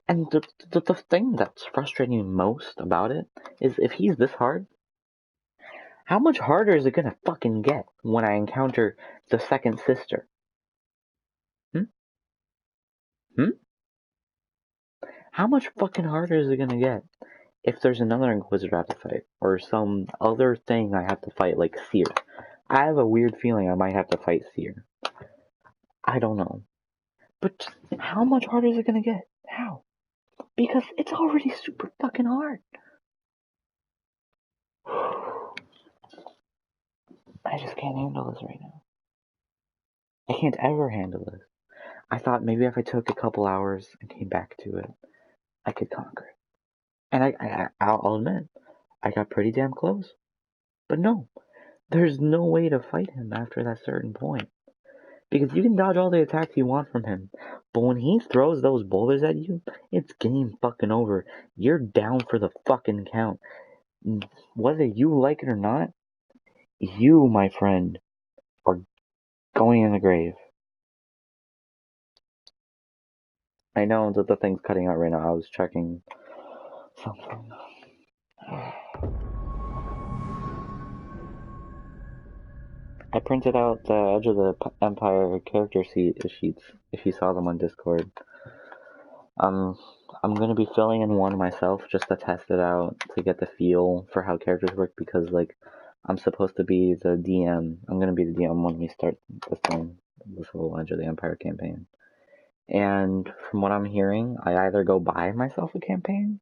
And the thing that's frustrating me most about it is if he's this hard, how much harder is it gonna fucking get when I encounter the second sister? Hmm? How much fucking harder is it gonna get if there's another Inquisitor I have to fight? Or some other thing I have to fight, like Seer? I have a weird feeling I might have to fight Seer. I don't know. But just, how much harder is it gonna get? How? Because it's already super fucking hard. I just can't handle this right now. I can't ever handle this. I thought maybe if I took a couple hours and came back to it, I could conquer it. And I'll admit, I got pretty damn close. But no, there's no way to fight him after that certain point. Because you can dodge all the attacks you want from him, but when he throws those boulders at you, it's game fucking over. You're down for the fucking count. Whether you like it or not, you, my friend, are going in the grave. I know that the thing's cutting out right now. I was checking something. I printed out the Edge of the Empire character sheets, if you saw them on Discord. I'm gonna be filling in one myself just to test it out, to get the feel for how characters work, because, like, I'm supposed to be the DM. I'm gonna be the DM when we start this thing, this whole Edge of the Empire campaign. And from what I'm hearing, I either go buy myself a campaign,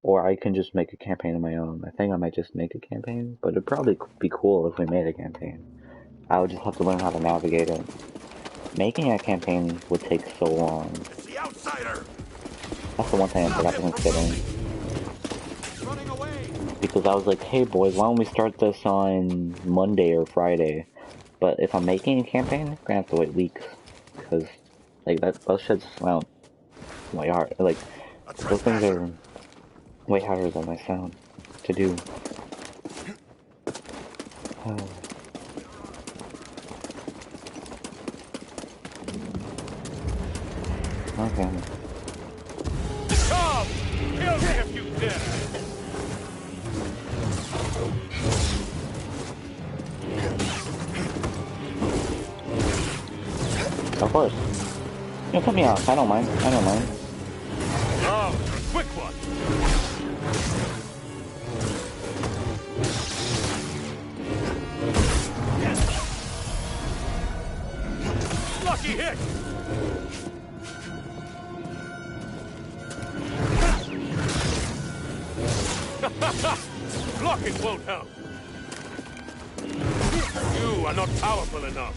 or I can just make a campaign of my own. I think I might just make a campaign, but it'd probably be cool if we made a campaign. I would just have to learn how to navigate it. Making a campaign would take so long. The outsider. That's the one thing I forgot to consider. Because I was like, hey boys, why don't we start this on Monday or Friday? But if I'm making a campaign, I'm gonna have to wait weeks. Because, like, those shits sound way hard. Like, those things are way harder than they sound to do. Okay. Come! Kill me if you dare! Of course. You know, cut me off. I don't mind. I don't mind. Oh, quick one! Lucky hit! Blocking won't help. You are not powerful enough.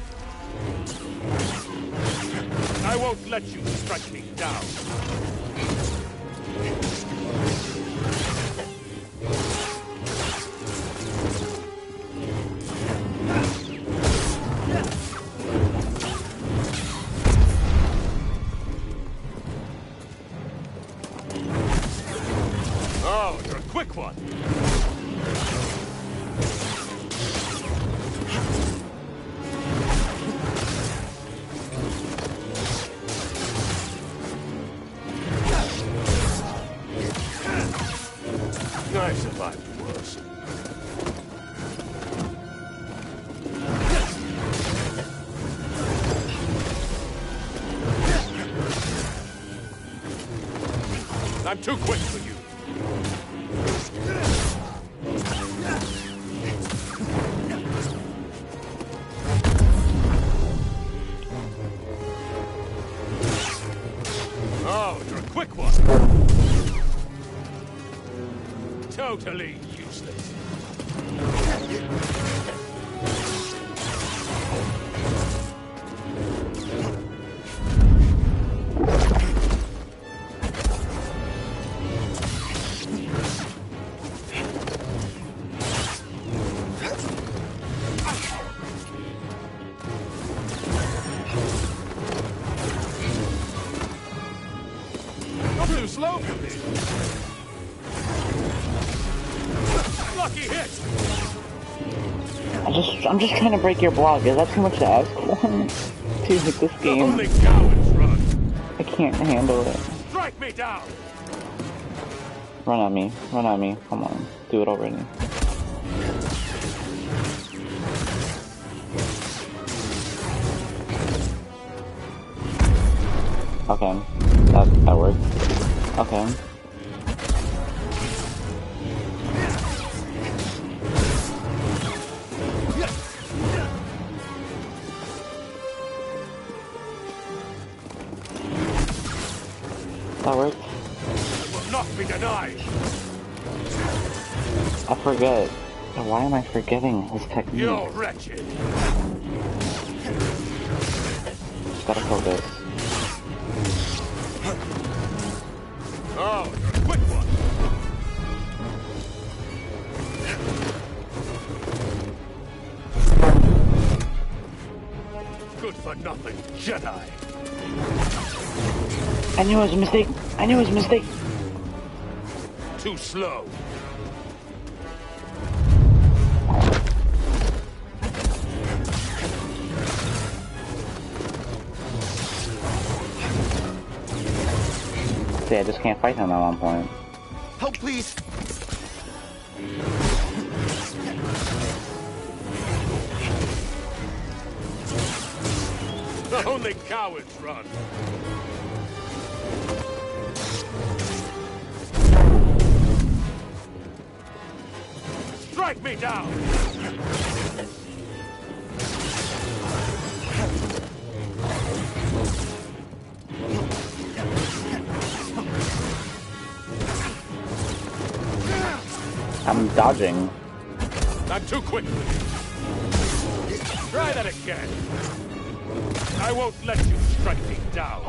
I won't let you strike me down. Oh, you're a quick one. I survived worse. I'm too quick for you. Oh, you're a quick one. Totally useless. Not too slow for me. Lucky hit. I'm just trying to break your block. Is that too much to ask for? Dude, this game, Only cowards run. I can't handle it. Strike me down. Run at me. Run at me. Come on. Do it already. Okay. That worked. Okay. That worked. Will not be denied. I forget. Why am I forgetting his technique? You're wretched. Just gotta focus. Oh, you're a quick one. Good for nothing, Jedi. I knew it was a mistake. I knew it was a mistake. Too slow. See, I just can't fight him at one point. Help, please. Only cowards run. Strike me down. I'm dodging. I'm too quick for you. Try that again. I won't let you strike me down.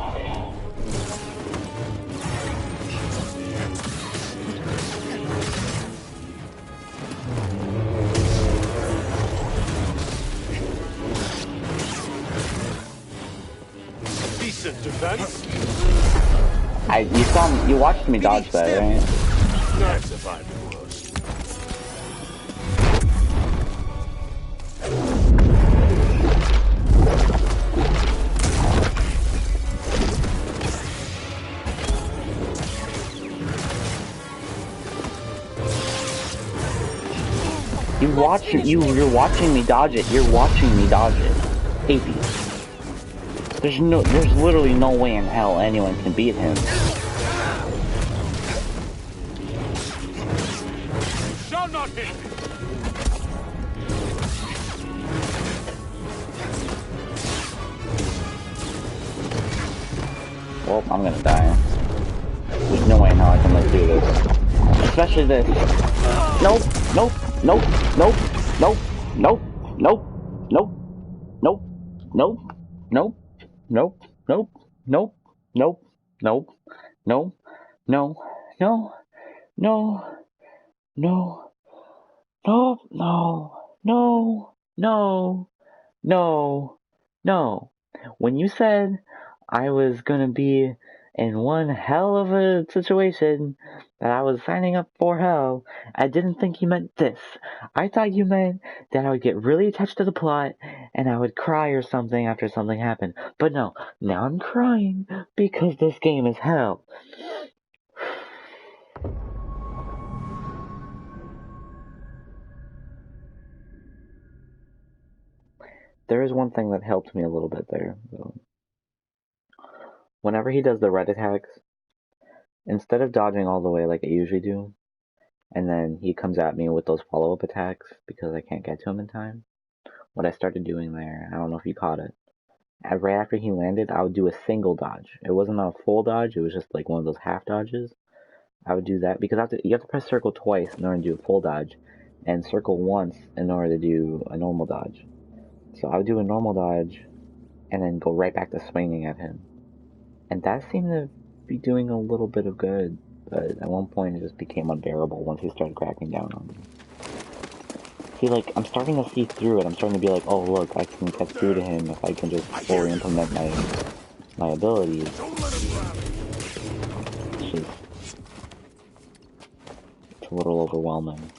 Decent defense. You watched me dodge that, right? I survived the worst. You're watching me dodge it. You're watching me dodge it. Atheist. There's literally no way in hell anyone can beat him. Shall not hit me. Well, I'm gonna die. There's no way in hell I can do this. Especially this. Nope, nope, nope, nope, nope, nope, nope, nope, nope, nope, nope, nope, nope, nope, nope, nope, no, no, no, no, no, no, no, no, no, no. When you said I was gonna be in one hell of a situation, that I was signing up for hell, I didn't think you meant this. I thought you meant that I would get really attached to the plot and I would cry or something after something happened. But no, now I'm crying because this game is hell. There is one thing that helped me a little bit there, though. Whenever he does the red attacks, instead of dodging all the way like I usually do, and then he comes at me with those follow-up attacks because I can't get to him in time, what I started doing there, I don't know if you caught it. Right after he landed, I would do a single dodge. It wasn't a full dodge, it was just like one of those half dodges. I would do that because you have to press circle twice in order to do a full dodge, and circle once in order to do a normal dodge. So I would do a normal dodge, and then go right back to swinging at him. And that seemed to be doing a little bit of good, but at one point it just became unbearable once he started cracking down on me. See, like, I'm starting to see through it. I'm starting to be like, oh look, I can get through to him if I can just fully implement my abilities. It's just, it's a little overwhelming.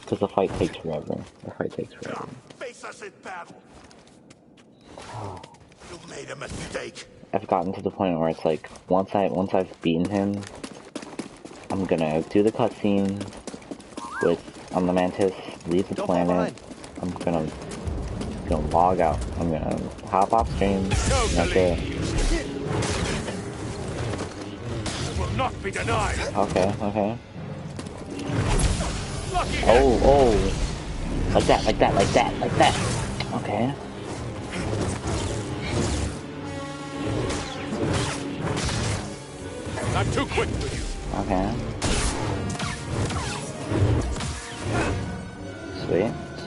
Because the fight takes forever. The fight takes forever. Face us in battle. You made a mistake. I've gotten to the point where it's like, once I've beaten him, I'm gonna do the cutscene with the Mantis, leave the planet. I'm gonna log out. I'm gonna hop off stream. That's it. I will not be denied. Okay, okay. Lucky Oh. Like that. Okay. I'm too quick for you. Okay.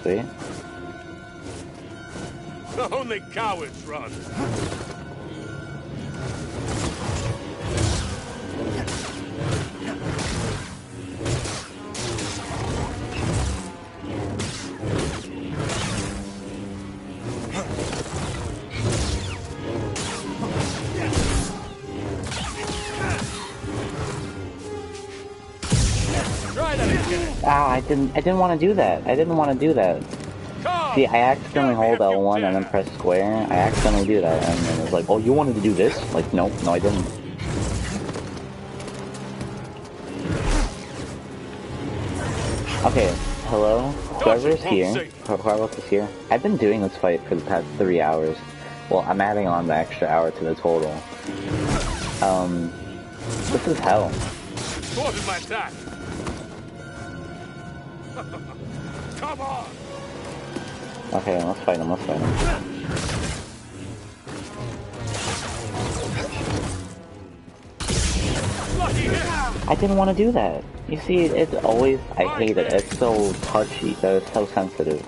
Sweet. Only cowards run. Try that again. Ah, I didn't want to do that. See, I accidentally hold L1 and then press square. I accidentally do that, and then it's like, oh, you wanted to do this? Like, nope, no, I didn't. Okay, hello? Whoever's here, I've been doing this fight for the past 3 hours. Well, I'm adding on the extra hour to the total. This is hell. What is my attack? Come on! Okay, let's fight him. Lucky hit! I didn't want to do that. You see, it's always, I hate it. It's so touchy, it's so sensitive.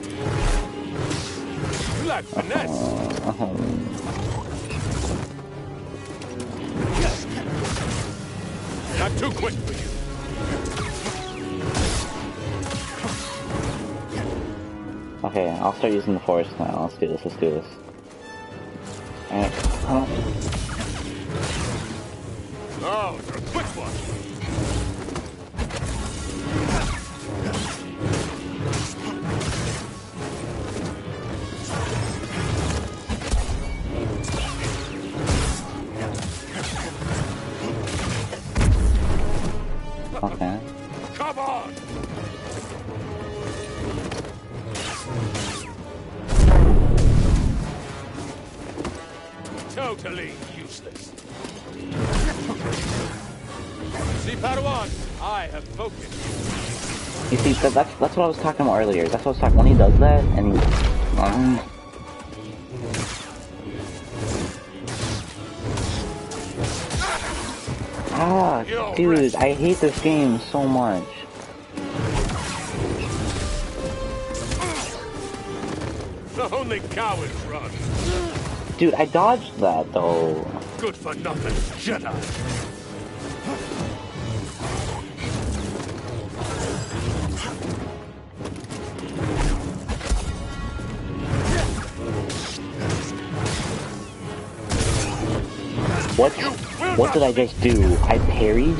Black finesse! Not too quick for you. Okay, I'll start using the force now. Let's do this. Alright, come on. Oh, you're a quick one. Okay. Come on! Totally useless. See, Padawan, I have focused. You see, that's what I was talking about earlier. That's what I was talking. When he does that, and he, dude, I hate this game so much. Only cowards run. Dude, I dodged that though. Good for nothing, Jedi. What did I just do? I parried?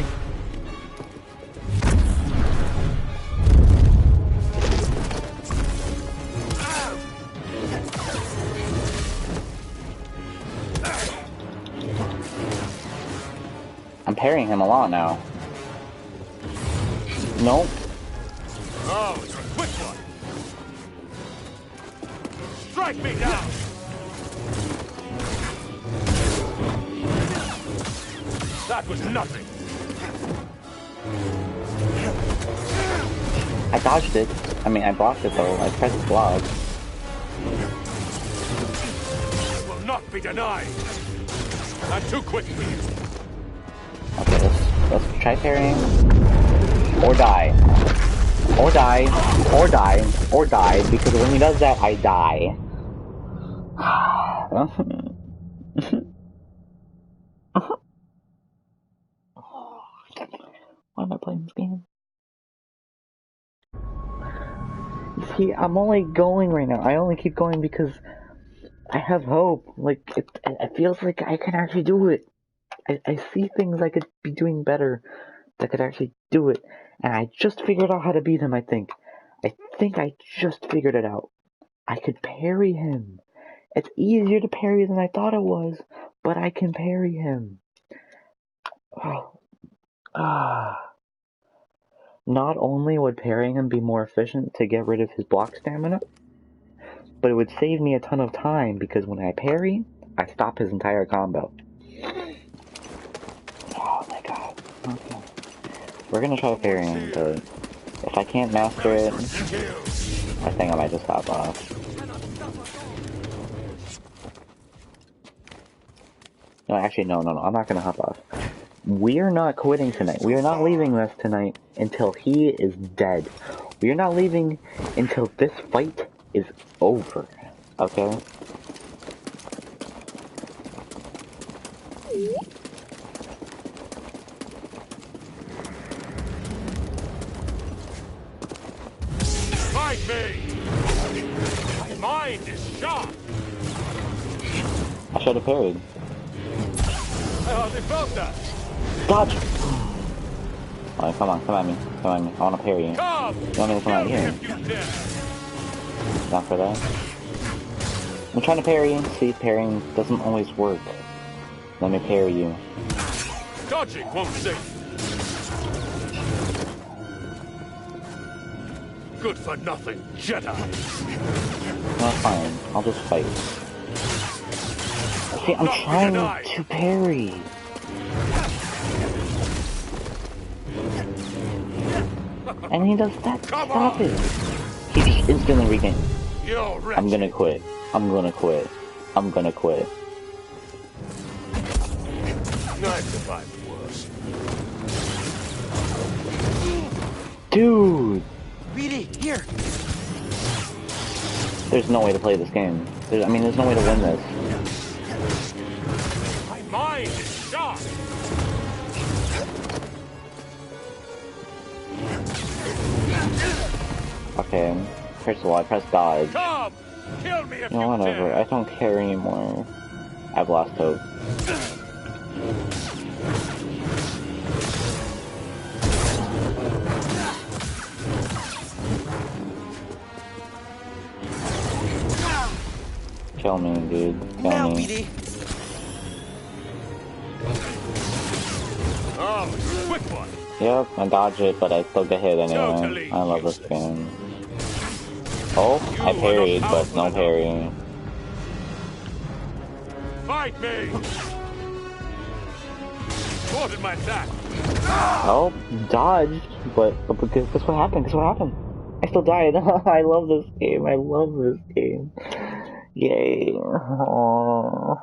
I'm parrying him a lot now. Nope. Oh, it's a quick one. Strike me down. That was nothing. I dodged it. I mean, I blocked it though. I pressed block. Will not be denied. Not too quickly. Okay, let's try parrying. Or die. Or die. Or die. Or die. Because when he does that, I die. Why am I playing this game? You see, I'm only going right now. I only keep going because I have hope. Like, it feels like I can actually do it. I see things I could be doing better that could actually do it. And I just figured out how to beat him, I think. I think I just figured it out. I could parry him. It's easier to parry than I thought it was, but I can parry him. Oh. Not only would parrying him be more efficient to get rid of his block stamina, but it would save me a ton of time because when I parry, I stop his entire combo. Oh my god. Okay. We're gonna try parrying, but if I can't master it, I think I might just hop off. No, actually, no, I'm not gonna hop off. We're not quitting tonight. We are not leaving this tonight until he is dead. We are not leaving until this fight is over. Okay? Fight me! My mind is sharp! I should have parried. I hardly felt that! Dodge! Alright, come at me. Come at me. I wanna parry you. Come! You want me to come out here? Not for that. I'm trying to parry. See, parrying doesn't always work. Let me parry you. Dodging won't save. Good for nothing, Jedi. No, fine. I'll just fight. See, I'm trying to parry. And he does that. Stop it. He just instantly regained. I'm gonna quit. I'm gonna quit. I'm gonna quit. I've survived worse. Dude! Reedy, here! There's no way to play this game. There's no way to win this. My mind is sharp! Okay, first of all, I pressed dodge. Come! Kill me if No, whatever. I don't care anymore. I've lost hope. Kill me, dude. Kill me. BD. Oh, quick one! Yep, I dodge it, but I still get hit anyway. I love this game. Oh, I parried, but no parry. Fight me! Thwarted my attack. Oh, dodged, but guess what happened? Guess what happened? I still died. I love this game. I love this game. Yay. Aww.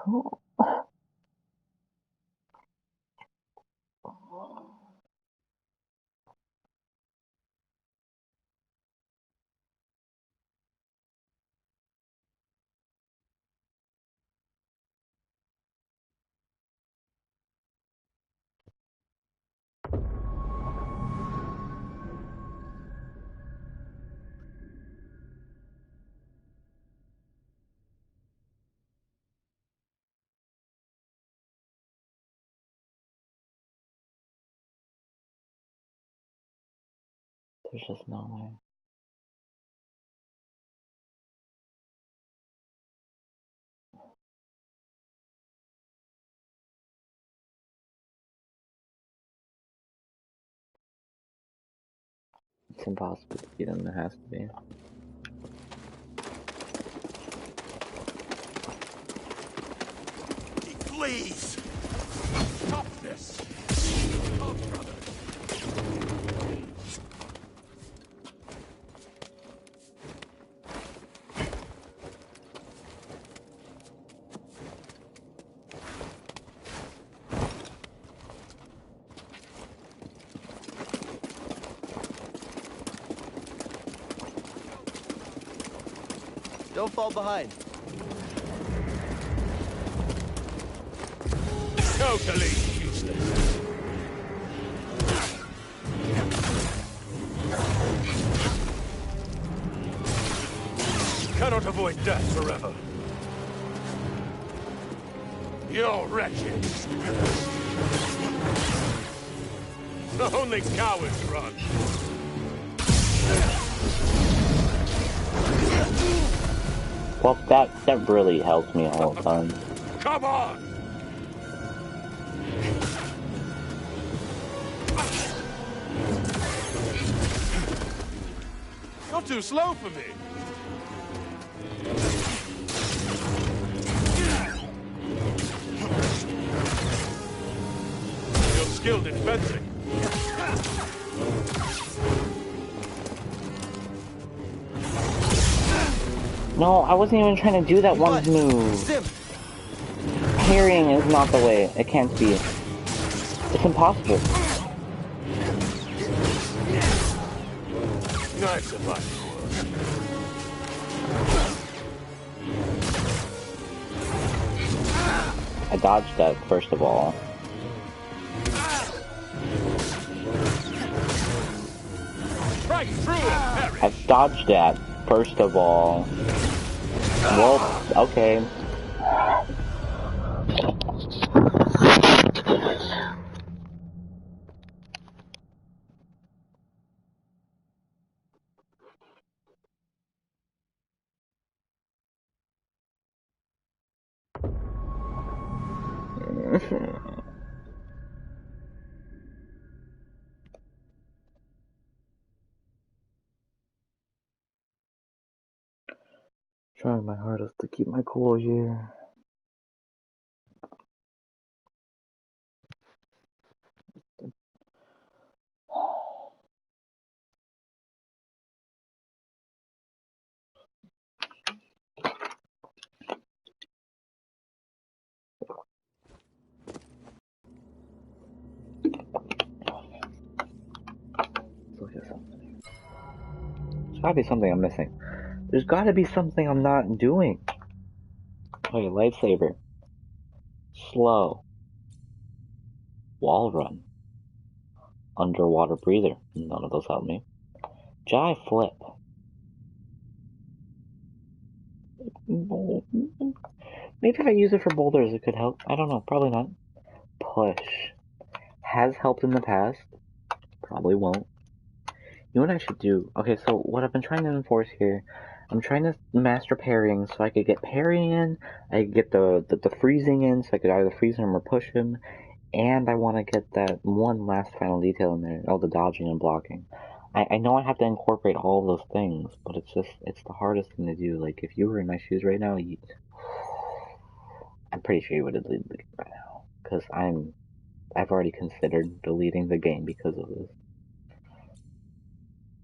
There's just no way. It's impossible to beat him. It has to be. Please! Stop this! Oh, brother. Don't fall behind. Totally useless. Cannot avoid death forever. You're wretched. Only cowards run. Well, that really helped me all the time. Come on! You're too slow for me. You're skilled in fencing. No, I wasn't even trying to do that one move. Sim. Parrying is not the way. It can't be. It's impossible. Nice advice. I dodged that, first of all. Right through it, I dodged that, first of all. Well, okay. Trying my hardest to keep my cool here. Look at something. There's gotta be something I'm missing. There's gotta be something I'm not doing. Okay, lightsaber. Slow. Wall run. Underwater breather. None of those help me. Jai flip. Maybe if I use it for boulders it could help. I don't know. Probably not. Push. Has helped in the past. Probably won't. You know what I should do? Okay, so what I've been trying to enforce here, I'm trying to master parrying so I could get parrying in, I could get the freezing in so I could either freeze him or push him, and I want to get that one last final detail in there, the dodging and blocking. I know I have to incorporate all of those things, but it's the hardest thing to do. Like, if you were in my shoes right now, I'm pretty sure you would have deleted the game right now, because I've already considered deleting the game because of this.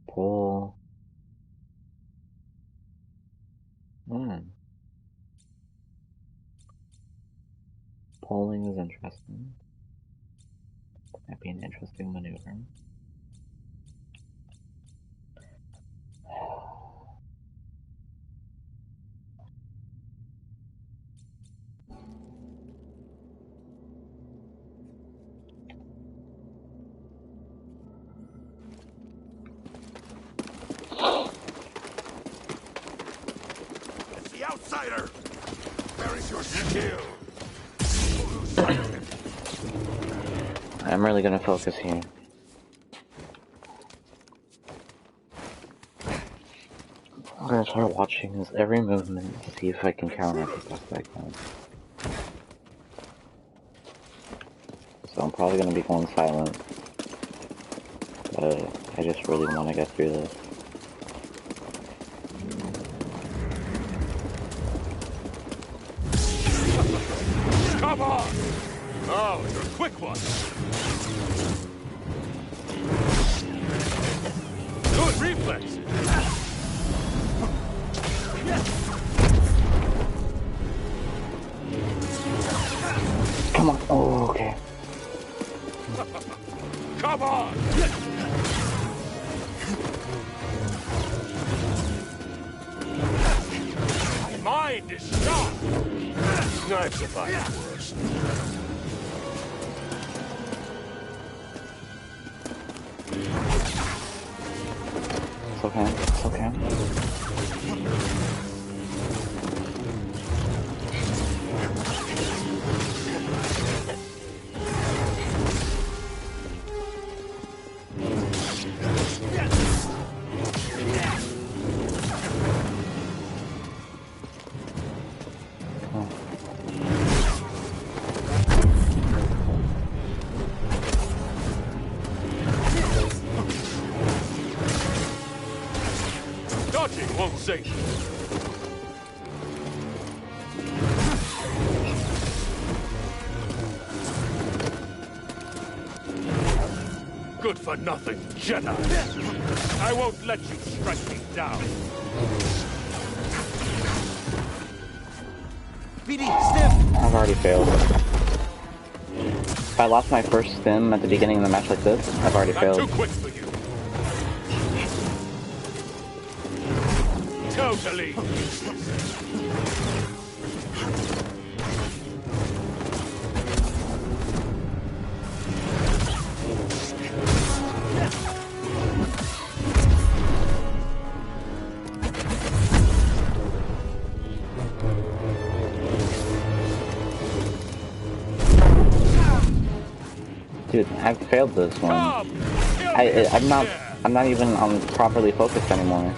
Pull. Pulling is interesting. Might be an interesting maneuver. It's the outsider! Where is your skill? I'm really gonna focus here. I'm gonna try watching his every movement to see if I can counter it the best I can. So I'm probably gonna be going silent, but I just really want to get through this. Come on! Oh, you're a quick one! Good reflex! Come on! Oh, okay. Come on! mind is sharp. I've survived worse. It's okay. It's okay. Dodging won't save you. Good for nothing, Jedi. I won't let you strike me down. BD, stiff! I've already failed. If I lost my first stim at the beginning of the match like this, I've already I'm failed. too quick for you. Totally. Dude, I've failed this one. Come, kill me. I'm not even properly focused anymore.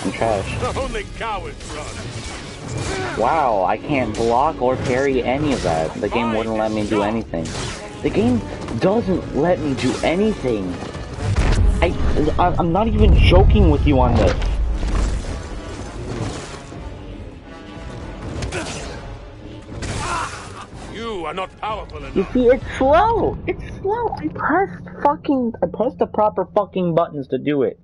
I'm trash. Only cowards run. Wow, I can't block or parry any of that. The game wouldn't let me do anything. The game doesn't let me do anything. I'm not even joking with you on this. You are not powerful enough. You see, it's slow. It's slow. I pressed the proper fucking buttons to do it.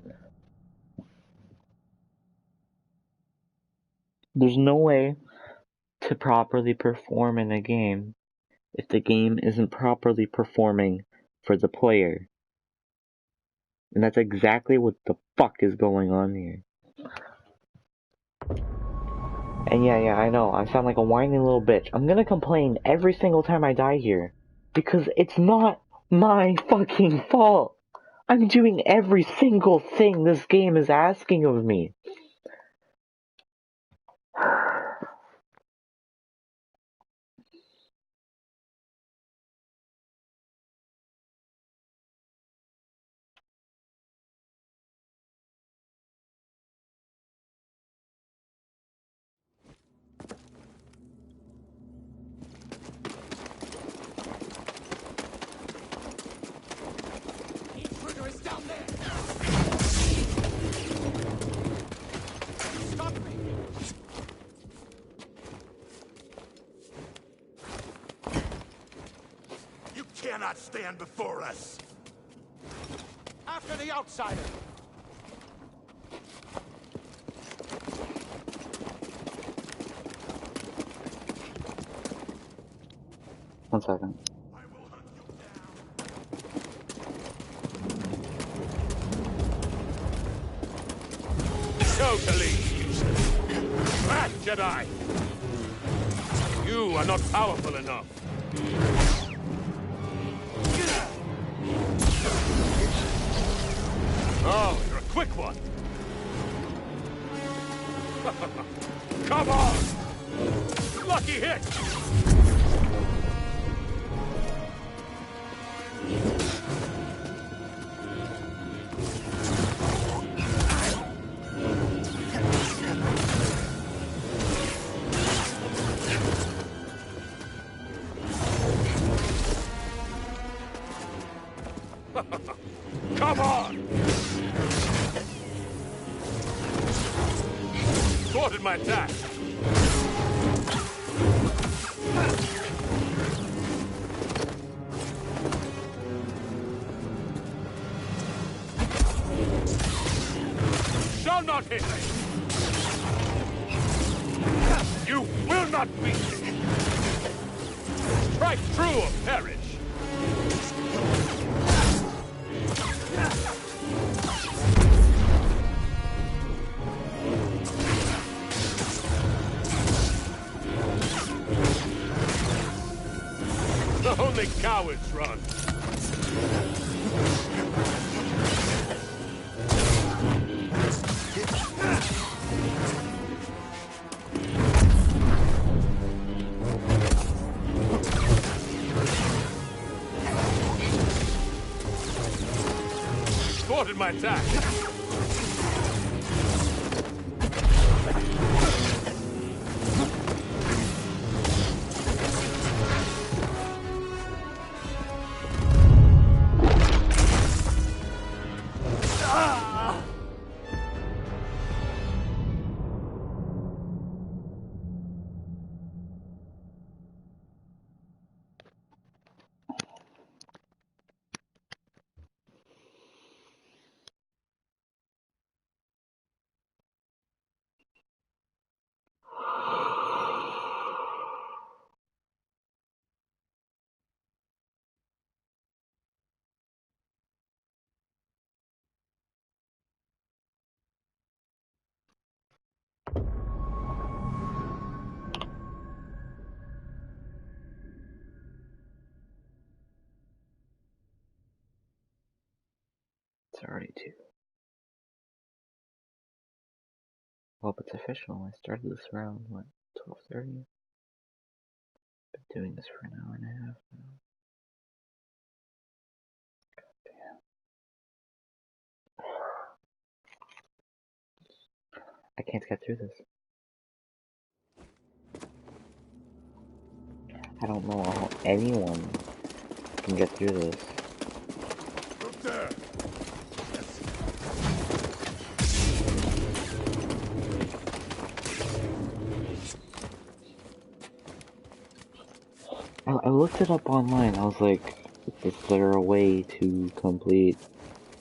There's no way to properly perform in a game if the game isn't properly performing for the player. And that's exactly what the fuck is going on here. And yeah, I know, I sound like a whiny little bitch. I'm gonna complain every single time I die here. Because it's not my fucking fault. I'm doing every single thing this game is asking of me. Intruder is down there! Stop me! You cannot stand before us! After the outsider! One second. I will hunt you down! Totally useless. Back, Jedi! You are not powerful enough. Oh, you're a quick one. Come on! Lucky hit! Come on! Thwarted my attack. Shall not hit me. You will not beat me. Strike true or perish. Only cowards run. Thwarted my attack. It's already 2. Well, it's official. I started this around, what, 12:30? Been doing this for an hour and a half now. I can't get through this. I don't know how anyone can get through this. Look there. I looked it up online. I was like, is there a way to complete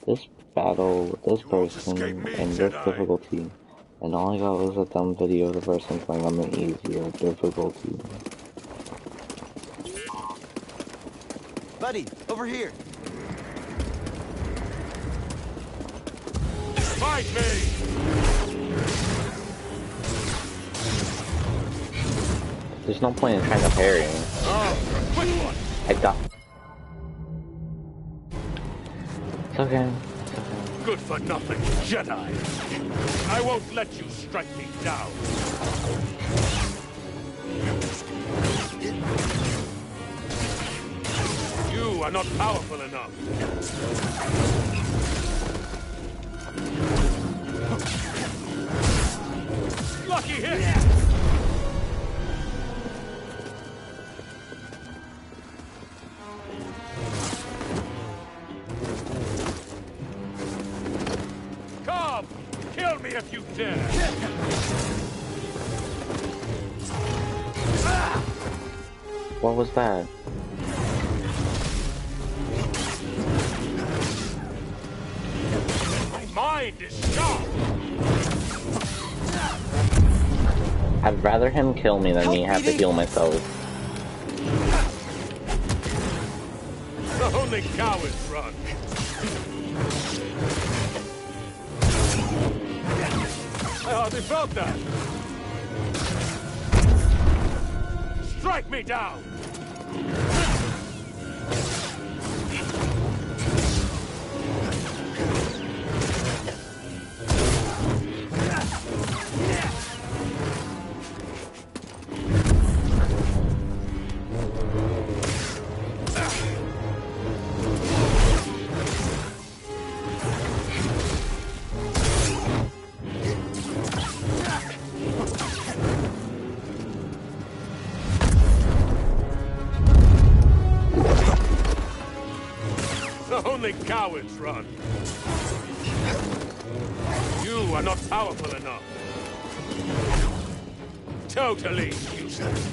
this battle with this You won't escape person me, and this Jedi. difficulty? And all I got was a dumb video of the person playing on the easier difficulty. Buddy, over here. Fight me! There's no point in trying to parry. Oh, quick one! I got. It's okay. It's okay. Good for nothing, Jedi. I won't let you strike me down. You are not powerful enough. Lucky hit! Come! Kill me if you dare! What was that? My mind is sharp! I'd rather him kill me than me have to heal myself. Only cowards run. I hardly felt that. Strike me down! Only cowards run. You are not powerful enough. Totally useless.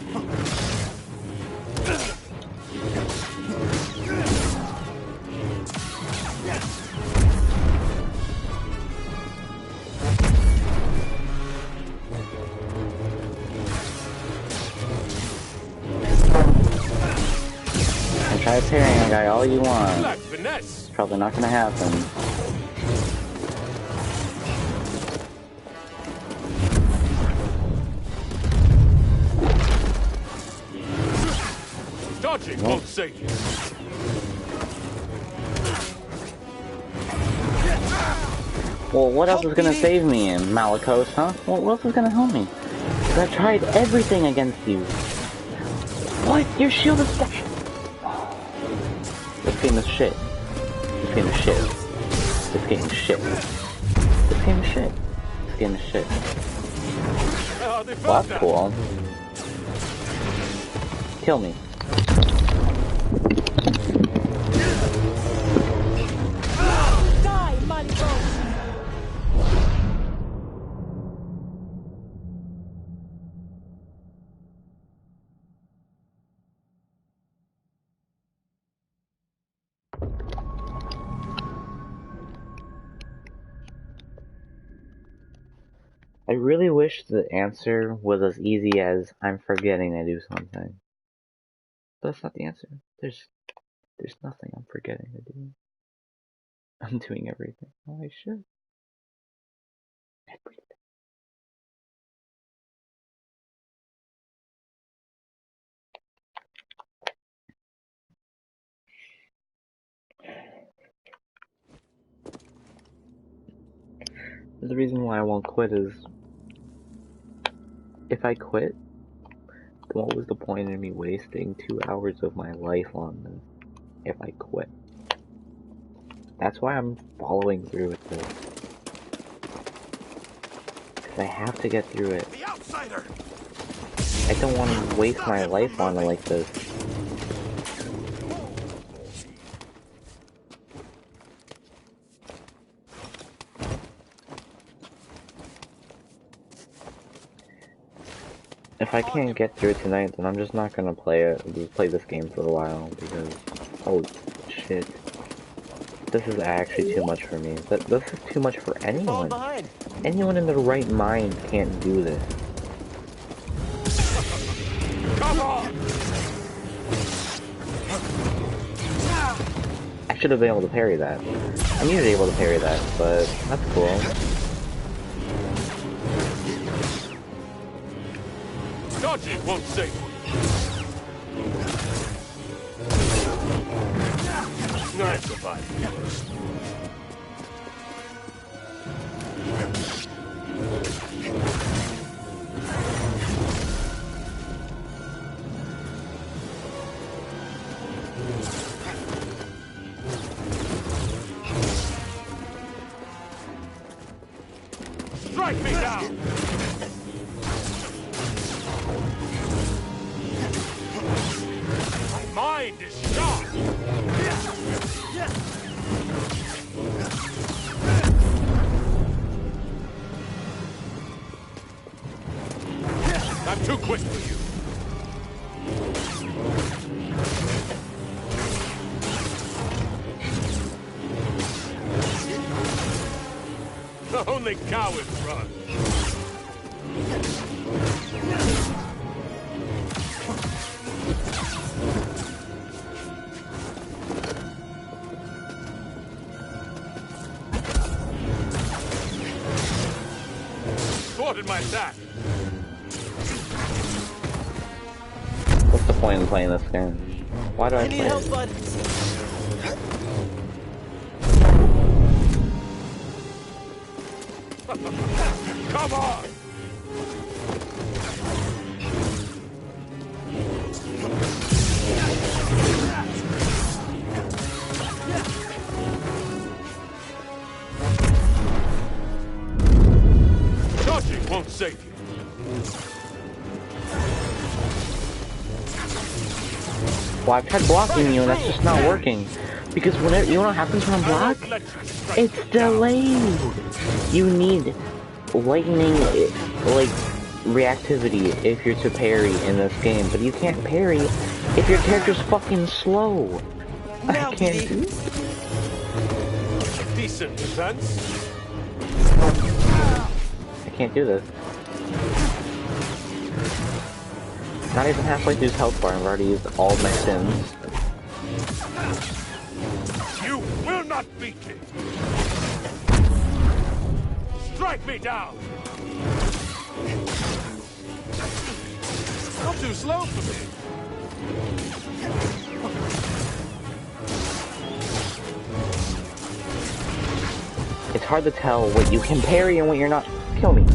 Try parrying a guy all you want. Like finesse. It's probably not gonna happen. Dodging. won't save you. Well, what else is gonna save me in Malicos, huh? Well, what else is gonna help me? 'Cause I tried everything against you. What? Your shield is stuck. This game is shit. This game is shit. This game is shit. This game is shit. This game is shit. Well, that's cool. Kill me. Die, Malicos! I really wish the answer was as easy as I'm forgetting to do something. But that's not the answer. There's nothing I'm forgetting to do. I'm doing everything. Oh, I should. Everything. The reason why I won't quit is if I quit, then what was the point in me wasting 2 hours of my life on this if I quit? That's why I'm following through with this. Because I have to get through it. The outsider! I don't want to waste my life on it like this. If I can't get through it tonight, then I'm just not gonna play it. I'll just play this game for a while because, oh shit, this is actually too much for me. This is too much for anyone. Anyone in their right mind can't do this. Come on! I should have been able to parry that. I'm usually able to parry that, but that's cool. Dodging won't save you. I survived. Strike me down! My mind is sharp! I'm too quick for you. Only cowards run. Thwarted my attack. What's the point in playing this game? Why do I play it? Come on! Dodging won't save you. Well, I've tried blocking you and that's just not working. Because whenever, you know what happens when I'm blocked? It's delayed! You need lightning, like, reactivity if you're to parry in this game, but you can't parry if your character's fucking slow. I can't do it. Decent defense. I can't do this. Not even halfway through this health bar, I've already used all my sims. You will not beat me. Strike me down. Not too slow for me. It's hard to tell what you can parry and what you're not. Kill me.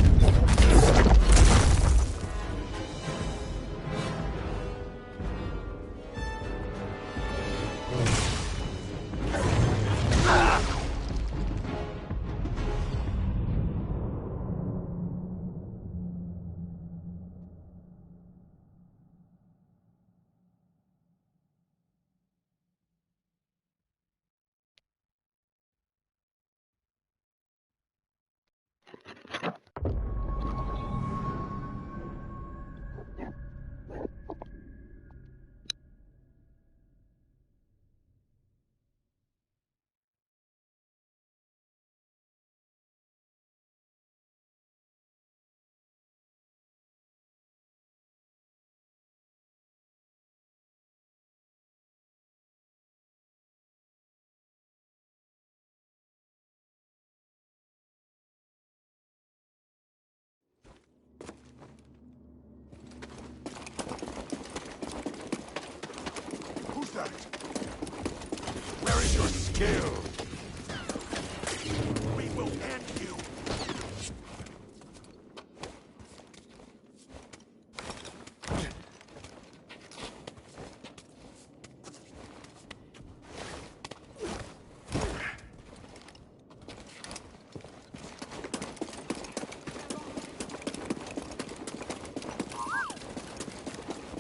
Who's that? Where is your skill? We will end you.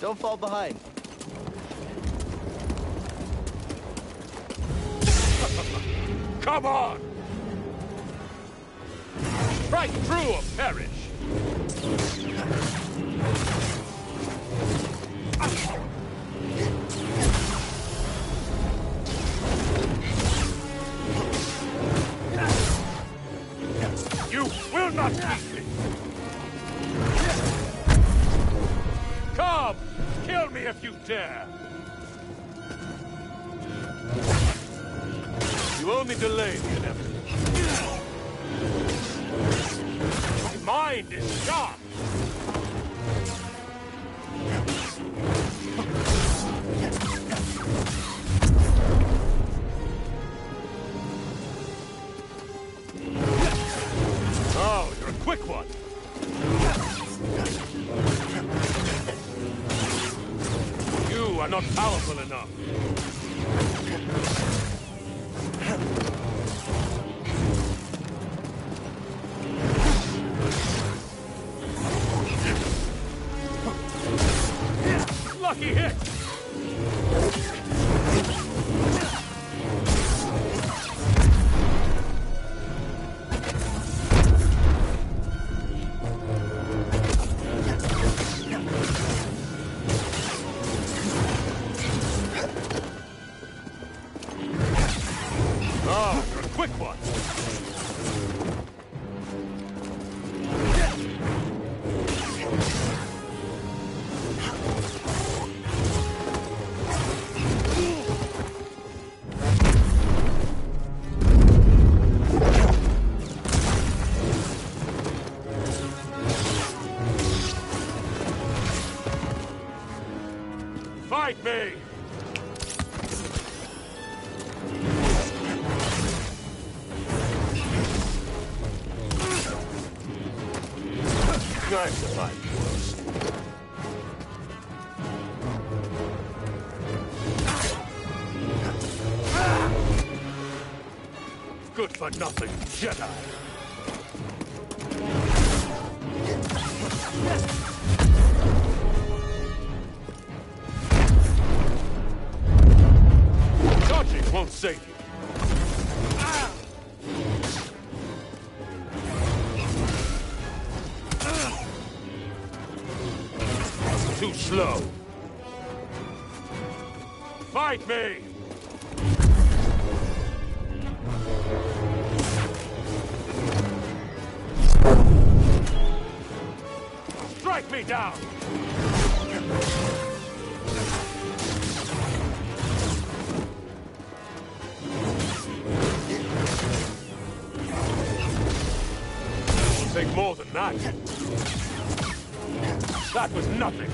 Don't fall behind. Come on! Strike through or perish! You will not beat me! Come! Kill me if you dare! You only delay the inevitable. My mind is sharp! Oh, you're a quick one! You are not powerful enough. Lucky hit! Oh, you're a quick one! Fight me! Nice to fight. Good for nothing, Jedi. Dodging won't save you. Too slow. Fight me! Strike me down! It'll take more than that. That was nothing.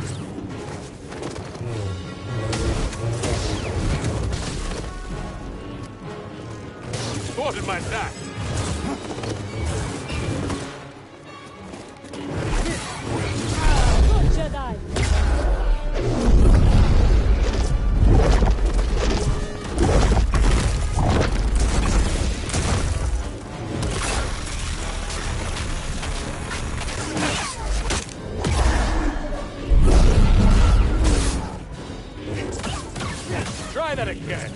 Thwarted my attack. again.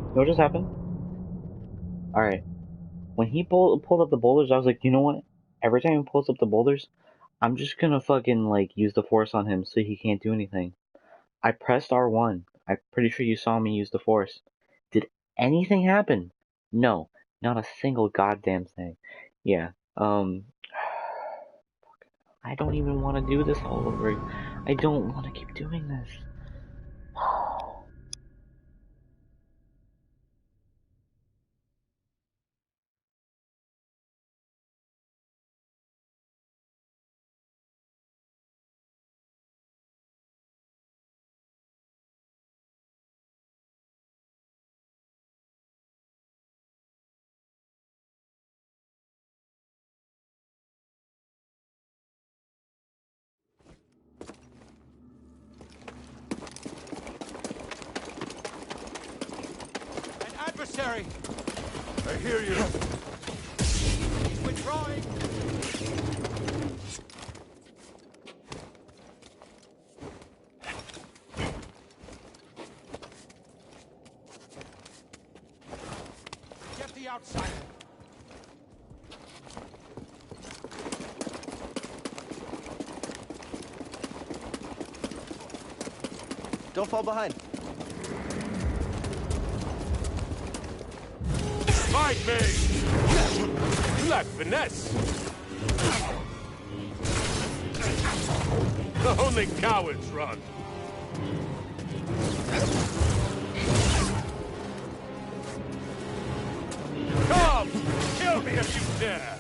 You know what just happened? Alright. When he pulled up the boulders, I was like, you know what? Every time he pulls up the boulders, I'm just gonna fucking, like, use the force on him so he can't do anything. I pressed R1. I'm pretty sure you saw me use the force. Did anything happen? No. Not a single goddamn thing. Yeah. I don't even want to do this all over. I don't want to keep doing this. An adversary! I hear you. He's withdrawing! Get the outsider! Don't fall behind. Fight me! You lack finesse. Only cowards run. Come! Kill me if you dare!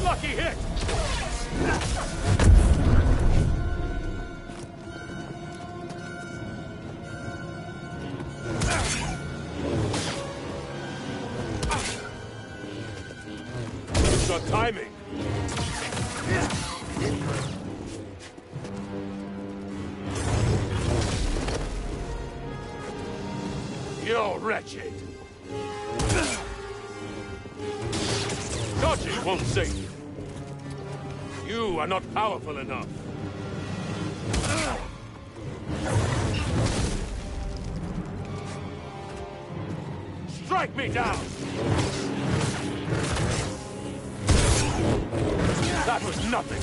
Lucky hit! Good timing. You're wretched. Dodging won't save you. You are not powerful enough. Strike me down! That was nothing!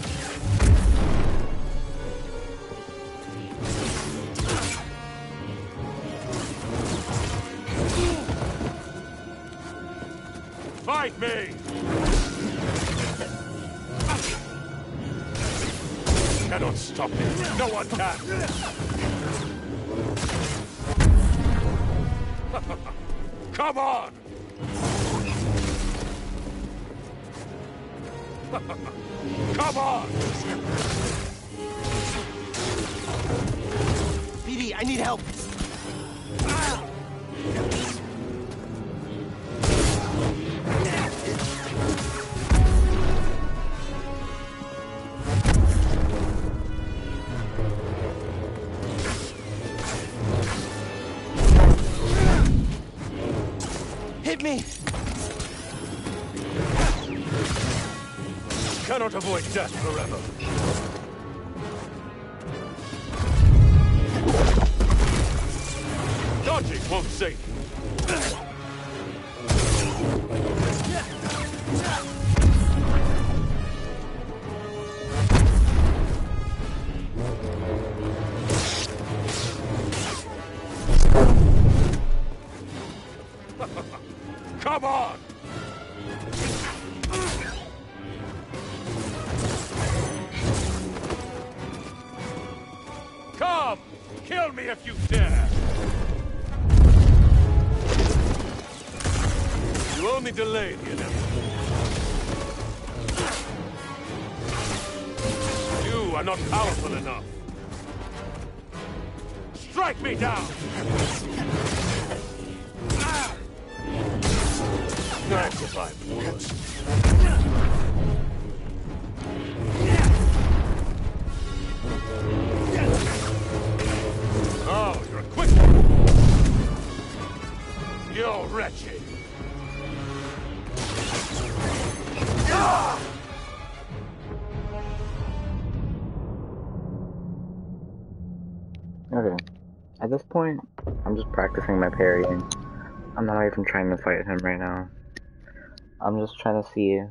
Fight me! Cannot stop me. No one can! Come on! Come on! BD, I need help. Hit me! Cannot avoid death forever. Dodging won't save you. Come on! Come! Kill me if you dare! You only delay the inevitable. You are not powerful enough. Strike me down! 95 words. Oh, you're a quick one. You're wretched. Okay. At this point, I'm just practicing my parrying. I'm not even trying to fight him right now. I'm just trying to see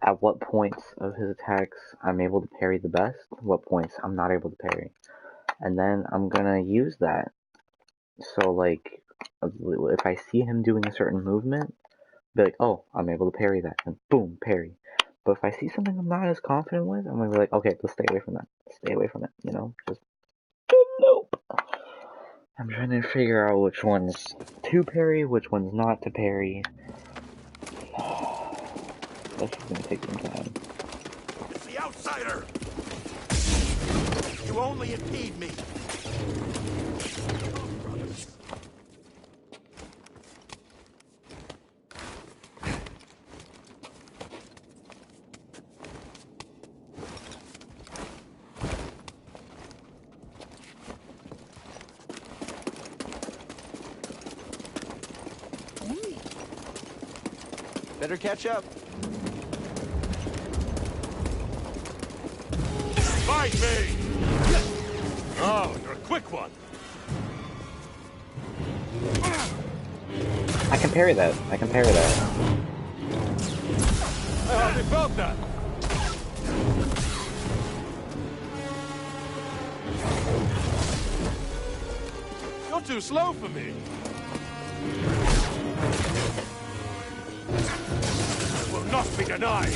at what points of his attacks I'm able to parry the best, what points I'm not able to parry. And then I'm gonna use that. So, like, if I see him doing a certain movement, be like, oh, I'm able to parry that, and boom, parry. But if I see something I'm not as confident with, I'm gonna be like, okay, let's stay away from that. Stay away from it, you know? Just, nope. I'm trying to figure out which one's to parry, which one's not to parry. This is gonna take some time. It's the outsider! You only impede me! Better catch up. Fight me! Oh, you're a quick one. I can parry that. I can parry that. I hardly felt that. You're too slow for me. Will not be denied.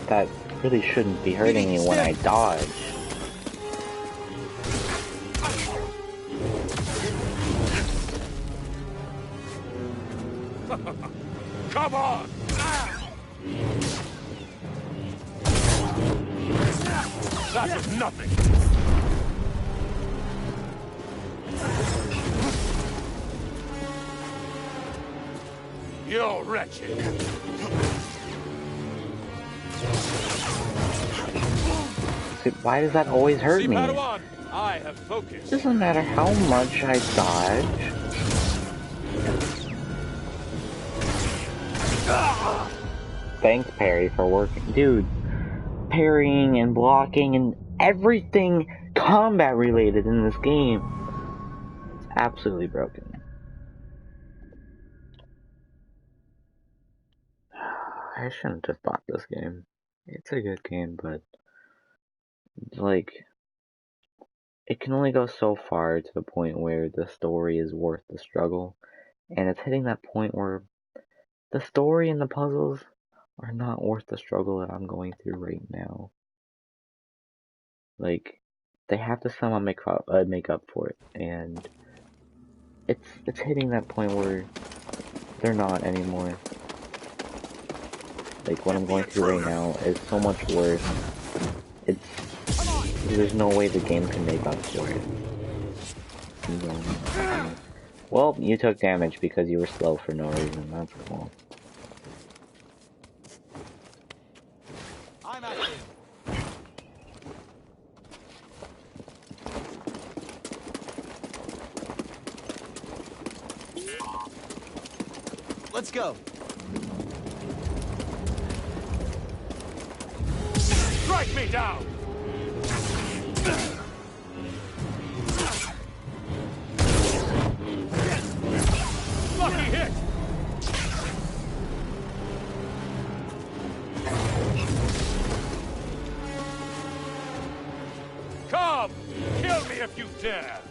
That really shouldn't be hurting me when I dodge. Come on! That was nothing. You're wretched. See, why does that always hurt See, me? Padawan, I have focus. Doesn't matter how much I dodge. Thanks, Parry, for working. Dude, parrying and blocking and everything combat related in this game is absolutely broken. I shouldn't have bought this game. It's a good game, but like, it can only go so far to the point where the story is worth the struggle, and it's hitting that point where the story and the puzzles are not worth the struggle that I'm going through right now. Like, they have to somehow make up for it, and it's hitting that point where they're not anymore. Like, what I'm going through right now is so much worse. There's no way the game can make up for it. Well, you took damage because you were slow for no reason. That's cool. I'm at him. Let's go. Strike me down! Lucky hit! Come! Kill me if you dare!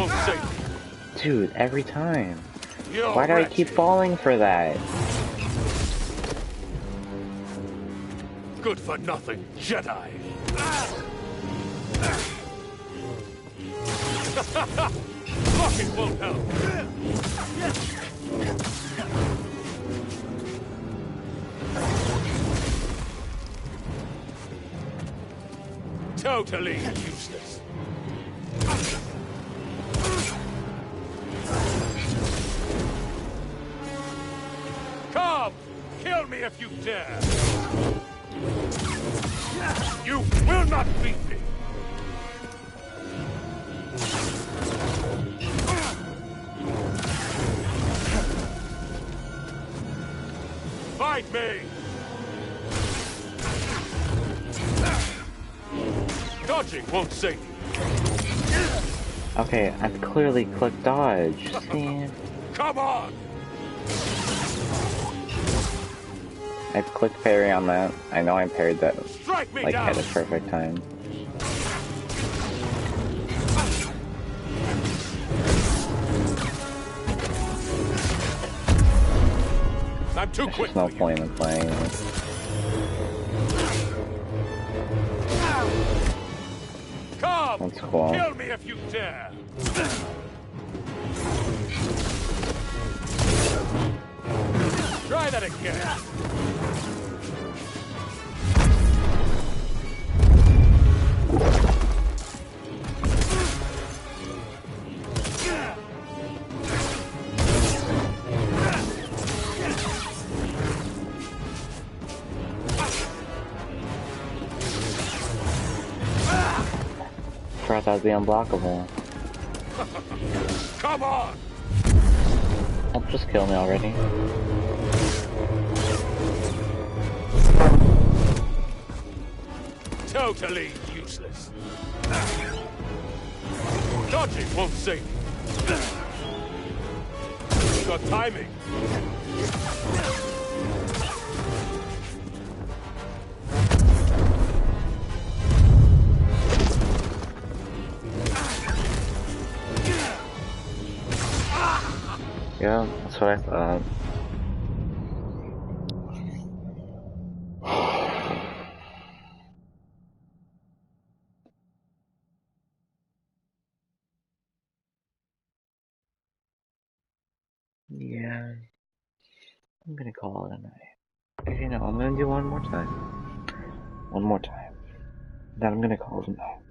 won't save you. Dude, every time. You're Why do I keep wretched. falling for that? Good for nothing, Jedi. Blocking won't help. Totally useless. Come! Kill me if you dare! You will not beat me! Fight me! Dodging won't save you. Okay, I've clearly clicked dodge. See? Come on! I've clicked parry on that. I know I parried that Strike me like down! at a perfect time. I'm too There's quick just no for you. point in playing. Come! That's cool. Kill me if you dare! Try that again! Forgot that would be unblockable. Come on! Oh, just kill me already. Totally useless. Dodging won't save you. Your timing. Yeah, that's what I thought. Yeah, I'm gonna call it a night. You know, I'm gonna do one more time. One more time. Then I'm gonna call it a night.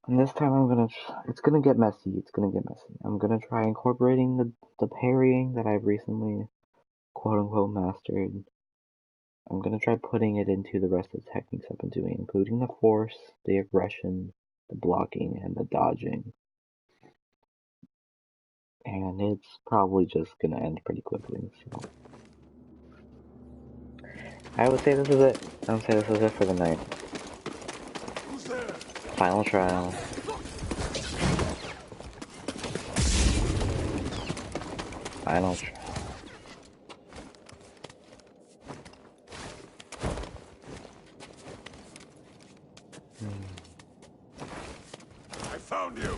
And this time it's gonna get messy. It's gonna get messy. I'm gonna try incorporating the parrying that I've recently quote unquote mastered. I'm gonna try putting it into the rest of the techniques I've been doing, including the force, the aggression, the blocking, and the dodging. And it's probably just gonna end pretty quickly, so. I would say this is it. I would say this is it for the night. Who's there? Final trial. Final trial. I found you.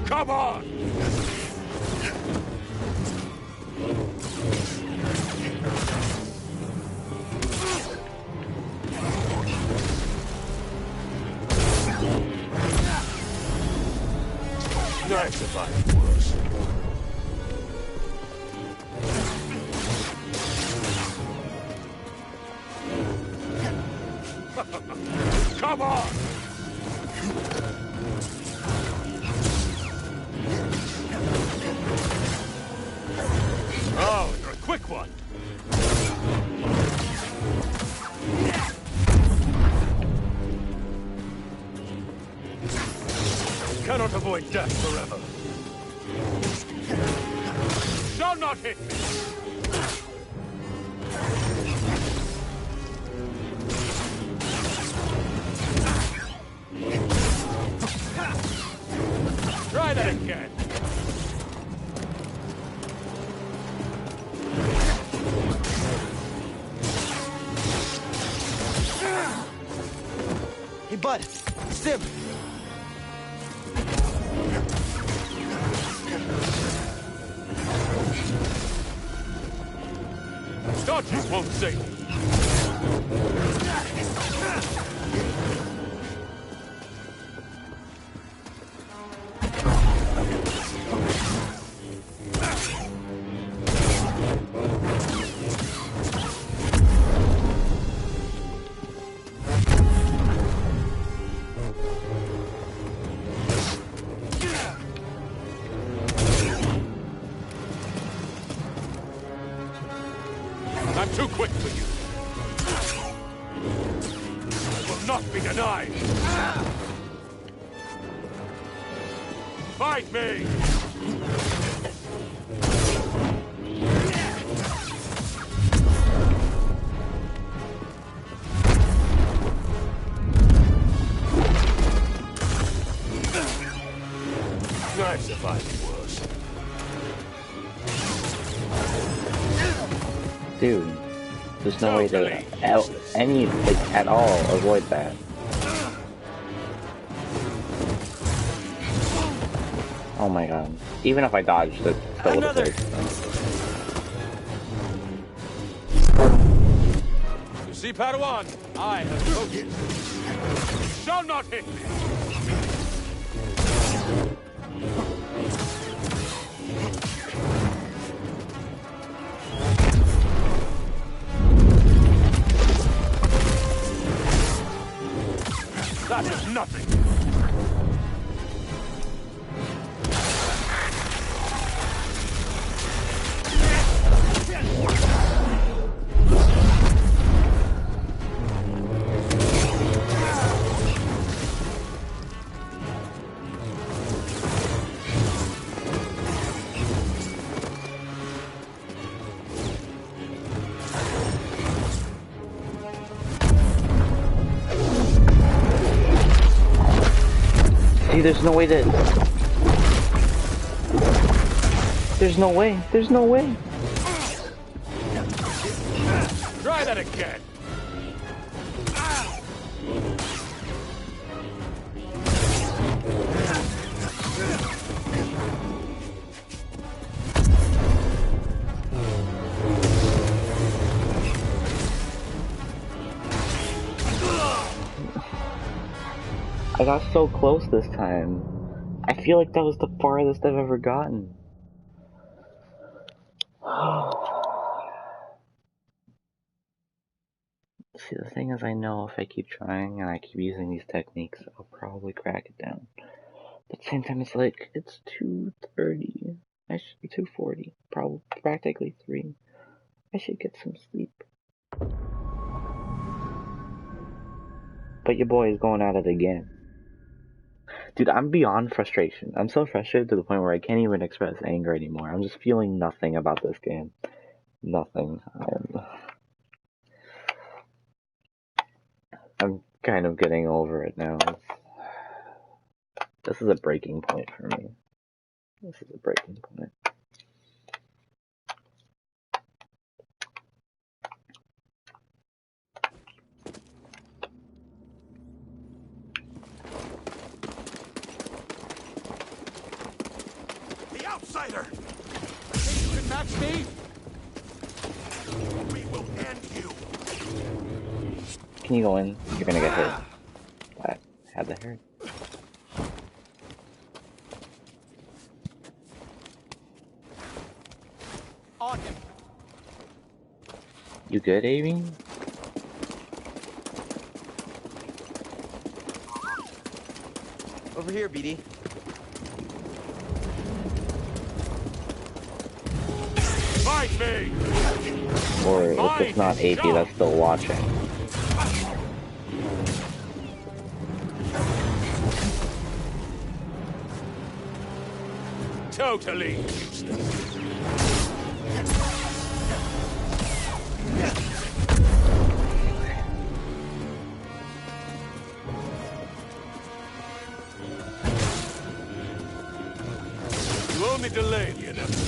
Come on! I survived worse. Come on! Oh, you're a quick one. Cannot avoid death forever. Shall not hit me. again! Hey, bud. Sim. Dodges won't save you. I'm too quick for you. Will not be denied. Fight me! I've survived worse. Dude, there's no way to any like at all avoid that. Oh my god. Even if I dodged it, still would've Another. hit. You see, Padawan, I have focused. You shall not hit me. That is nothing. See, there's no way to... There's no way. There's no way. Try that again. I got so close this time. I feel like that was the farthest I've ever gotten. See, the thing is, I know if I keep trying and I keep using these techniques, I'll probably crack it down. But at the same time, it's like, it's 2:30. I should be 2:40. Probably, practically 3. I should get some sleep. But your boy is going at it again. Dude, I'm beyond frustration. I'm so frustrated to the point where I can't even express anger anymore. I'm just feeling nothing about this game. Nothing. I'm kind of getting over it now. This is a breaking point for me. This is a breaking point. The outsider! Think you can match me? We will end you! Can you go in? You're gonna get hit. I had the hair. On him! You good, Amy? Over here, BD. Fight me! Or if it's not AP that's still watching. Totally useless. only delay the inevitable.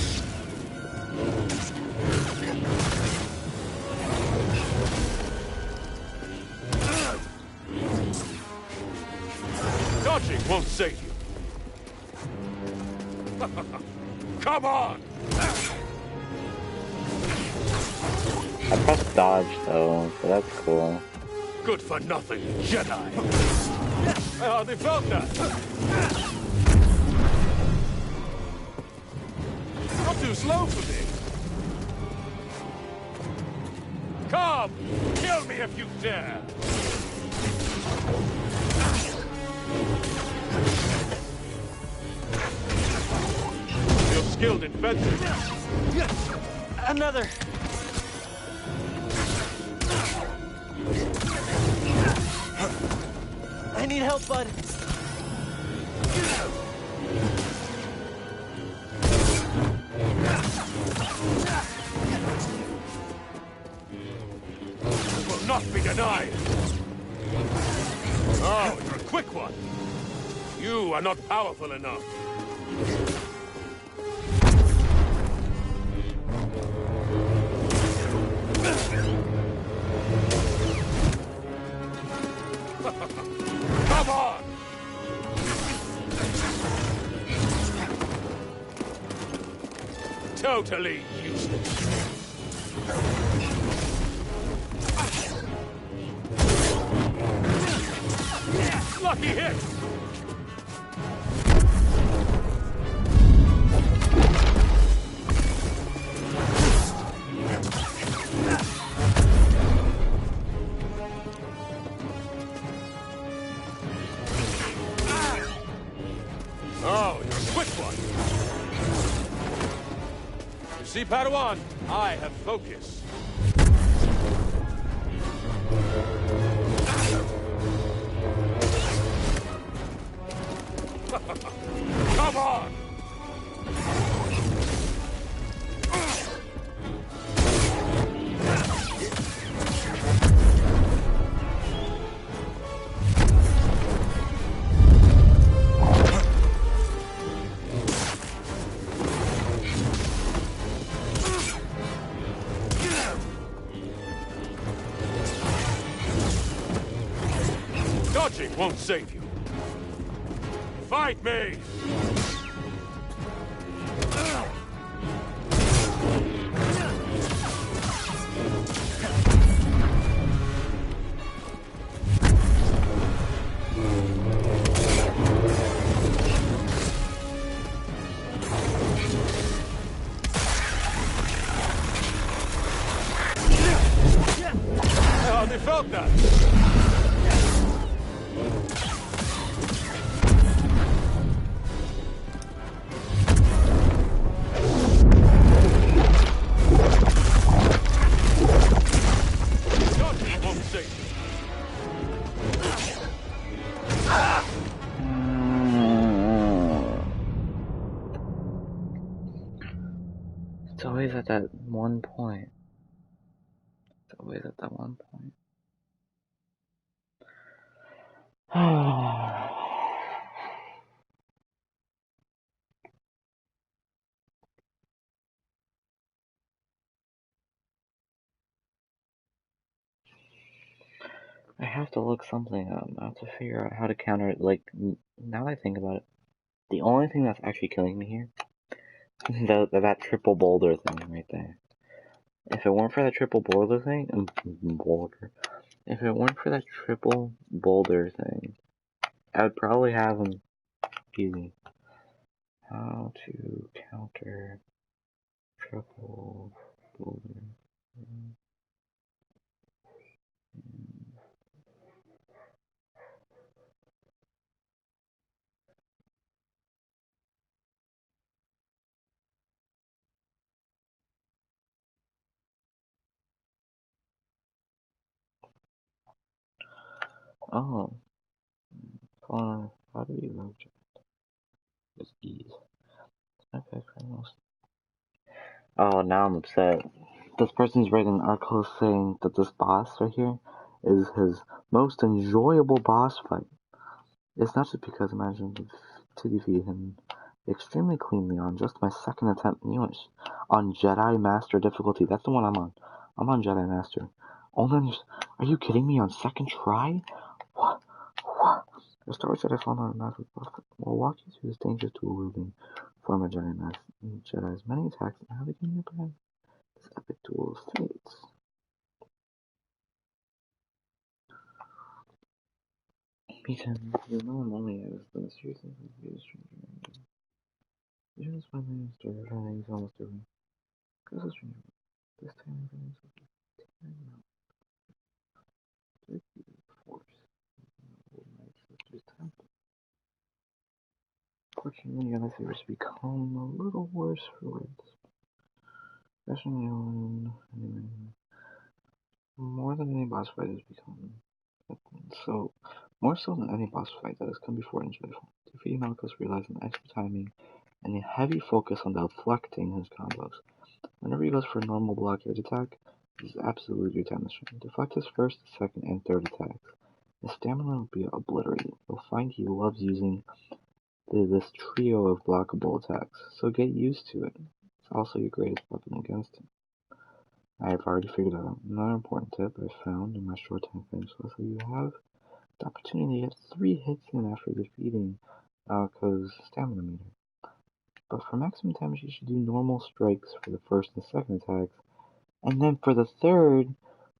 Dodging won't save you. Come on! I pressed dodge though, so that's cool. Good for nothing, Jedi. I hardly felt that. Not too slow for me. Come! Kill me if you dare! You're skilled in fencing. Another. I need help, bud. Will not be denied. Oh, you're a quick one. You are not powerful enough. Come on! Totally useless. Lucky hit! Oh, you're a quick one. You see, Padawan, I have focus. Come on! Dodging won't save you. Fight me! I hardly felt that. It's always at that one point. It's always at that one point. I have to look something up. I have to figure out how to counter it. Like, now that I think about it, the only thing that's actually killing me here is that triple boulder thing right there. If it weren't for that triple boulder thing, if it weren't for that triple boulder thing, I would probably have him easy. How to counter triple boulder. Oh, how do you rotate? With ease. Okay, criminals. Oh, now I'm upset. This person's writing an article saying that this boss right here is his most enjoyable boss fight. It's not just because imagine to defeat him extremely cleanly on just my second attempt. On Jedi Master difficulty. That's the one I'm on. I'm on Jedi Master. Are you kidding me? On second try? What? The story said I found out a math with buff. We'll walk you through this dangerous tool wielding form of Jedi's many attacks and how they can prevent this epic duel of fates. Meet him. You'll know him only as the mysterious and confused stranger. You just find the story of how he's almost every. Cause a stranger. This time I'm going to force. Fortunately, your lightsabers become a little worse for it. Especially anyway, more than any boss fight has become. So, more so than any boss fight that has come before in Jedi form. Defeating Malchus relies on extra timing and a heavy focus on deflecting his combos. Whenever he goes for a normal blockade attack, this is absolutely your time to deflect his first, second, and third attacks. His stamina will be obliterated. You'll find he loves using this trio of blockable attacks, so get used to it. It's also your greatest weapon against him. I have already figured out another important tip I found in my short time finish list that you have the opportunity to get 3 hits in after defeating Alco's stamina meter. But for maximum damage, you should do normal strikes for the first and second attacks, and then for the third,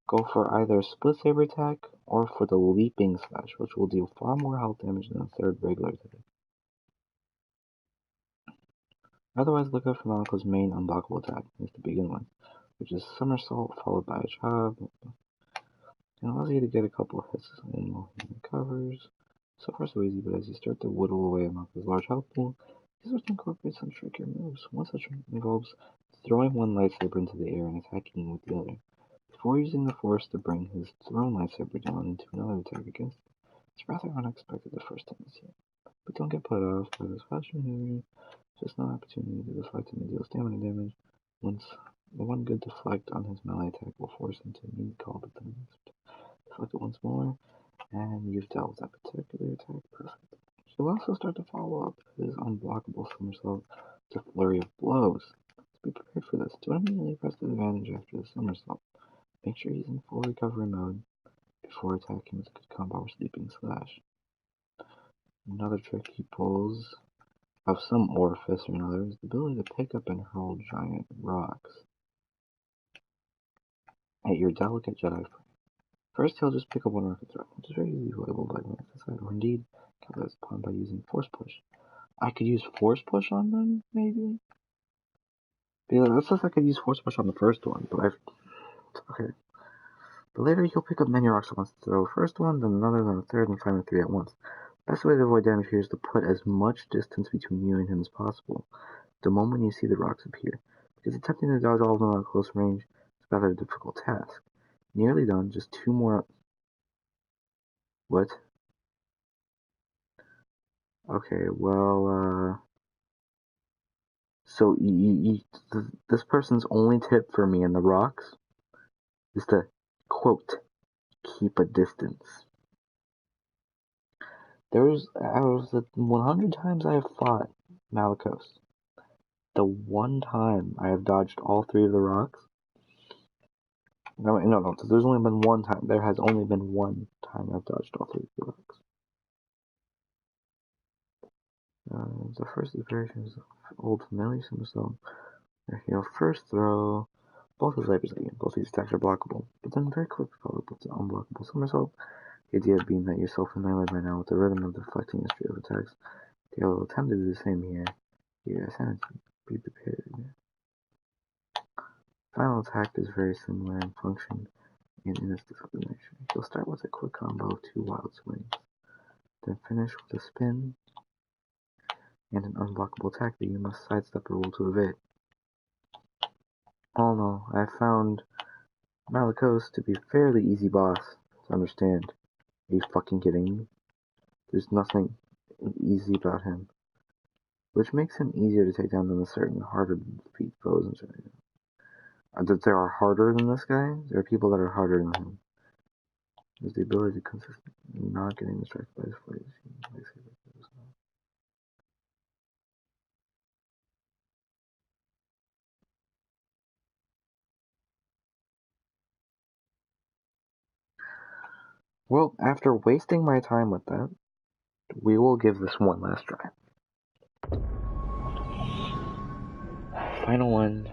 go for either a split saber attack or for the leaping slash, which will deal far more health damage than the third regular attack. Otherwise, look out for Malco's main unblockable attack, is to begin with, which is somersault followed by a chop. It allows you to get a couple of hits in while he recovers. So far so easy, but as you start to whittle away at Malco's large health pool, you start to incorporate some trickier moves. One such involves throwing one lightsaber into the air and attacking you with the other, before using the force to bring his thrown lightsaber down into another attack against him. It's rather unexpected the first time you see it, but don't get put off by this flash maneuver. Just no opportunity to deflect him and deal stamina damage. Once the one good deflect on his melee attack will force him to immediately call the next. Deflect it once more, and you've dealt with that particular attack perfect. He'll also start to follow up his unblockable somersault with a flurry of blows. So be prepared for this. Don't immediately press the advantage after the somersault. Make sure he's in full recovery mode before attacking with a good combo or sleeping slash. Another trick he pulls of some orifice or another is the ability to pick up and hurl giant rocks at your delicate Jedi friend. First, he'll just pick up one rock and throw it, which is very easily labeled by glance aside, or indeed capitalize upon by using force push. I could use force push on them, maybe? Because that says I could use force push on the first one, but okay. But later he'll pick up many rocks at once to throw a first one, then another, then a third, and finally 3 at once. The best way to avoid damage here is to put as much distance between you and him as possible the moment you see the rocks appear, because attempting to dodge all of them at close range is a rather difficult task. Nearly done, just 2 more. What? Okay, well, so this person's only tip for me in the rocks is to, quote, keep a distance. Out of the 100 times I have fought Malicos, the one time I have dodged all 3 of the rocks. No, there's only been one time. There has only been one time I've dodged all 3 of the rocks. The first iteration is old familiar somersault. He'll first throw both his lightsabers at you. Both these attacks are blockable, but then very quickly followed up with an unblockable somersault. The idea being that you're so familiar by now with the rhythm of deflecting his trio of attacks, he'll attempt to do the same here. Your sanity, be prepared. Final attack is very similar in function and in its deflective nature. He'll start with a quick combo of 2 wild swings, then finish with a spin and an unblockable attack that you must sidestep or roll to evade. All in all, I found Malicos to be a fairly easy boss to understand. Are you fucking kidding me? There's nothing easy about him, which makes him easier to take down than a certain harder to defeat foes and shit. That there are harder than this guy. There are people that are harder than him. There's the ability to consistently not getting distracted by his flames. Well, after wasting my time with that, we will give this one last try. Final one.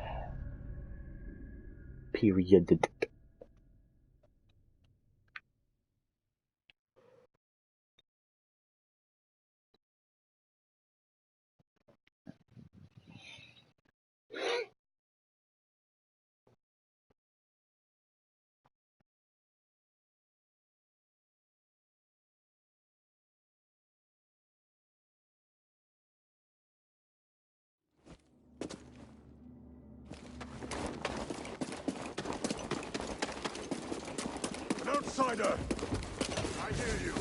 Period. An outsider! I hear you.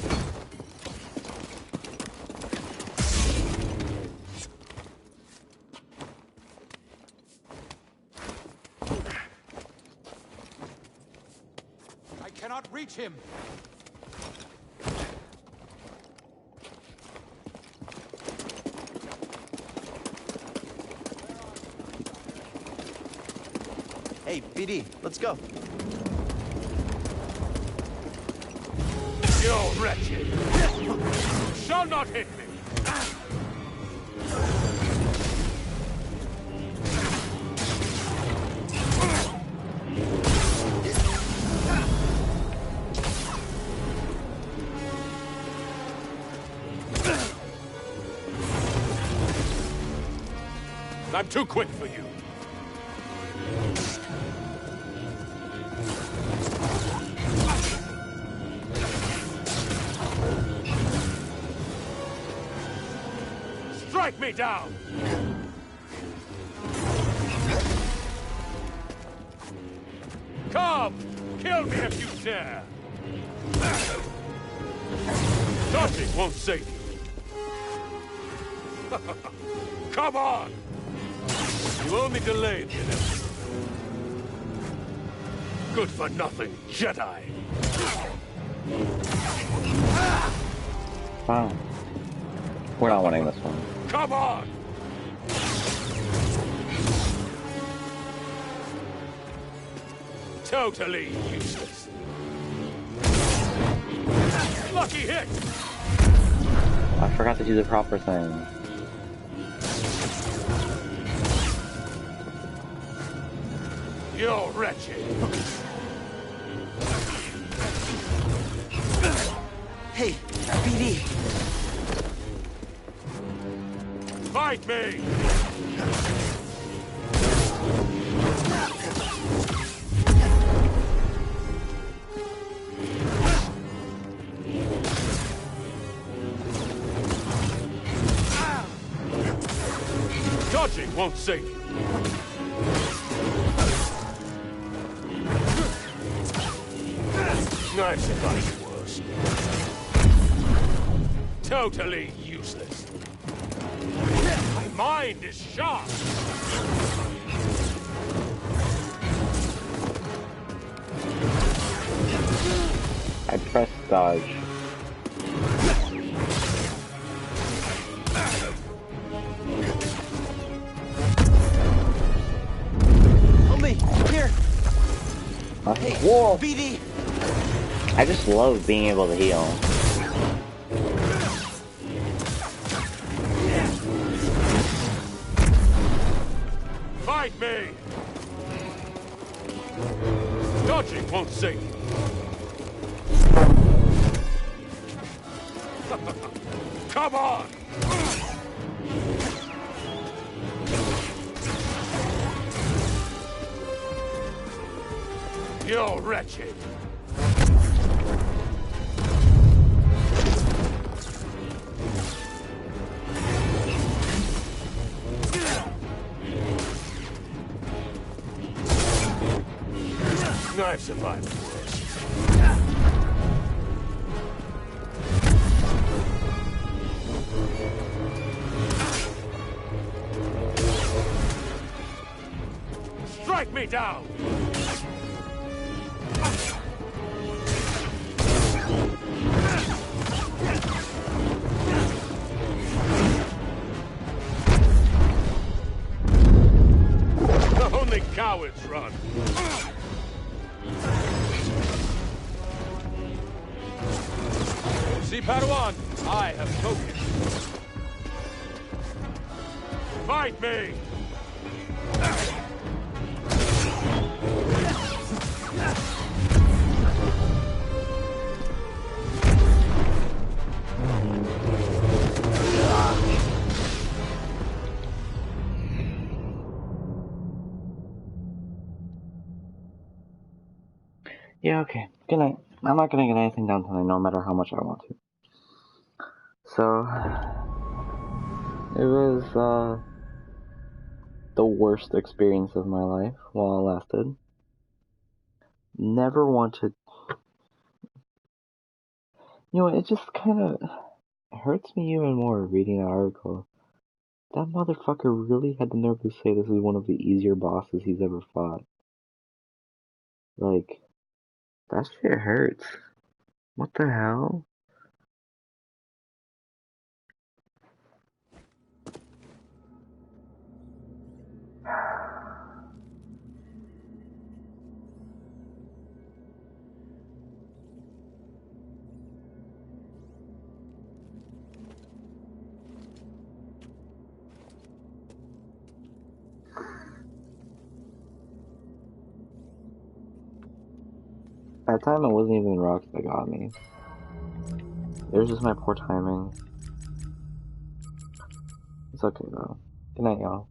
I cannot reach him. Hey, BD, let's go. You wretched! You shall not hit me! I'm too quick for you. Strike me down! Come! Kill me if you dare! Dodging won't save you. Come on! You only delayed the inevitable. Good for nothing, Jedi! Wow. We're not winning this one. Come on! Totally useless. Lucky hit! I forgot to do the proper thing. You're wretched. Hey, BD. Fight me! Dodging won't save you. I've survived worse. Totally useless. My mind is sharp. I pressed dodge. Help me! Here! Hey, Whoa! BD! I just love being able to heal. Fight me! Dodging won't save you. Come on! You're wretched. I've survived worse. Strike me down! Only cowards run. Padawan! I have spoken. Fight me! Yeah, okay. Good night. I'm not gonna get anything done tonight, no matter how much I want to. So, it was, the worst experience of my life while it lasted. Never wanted. You know, it just kind of hurts me even more reading that article. That motherfucker really had the nerve to say this is one of the easier bosses he's ever fought. Like, that shit hurts. What the hell? At the time, it wasn't even rocks that got me. It was just my poor timing. It's okay though. Good night, y'all.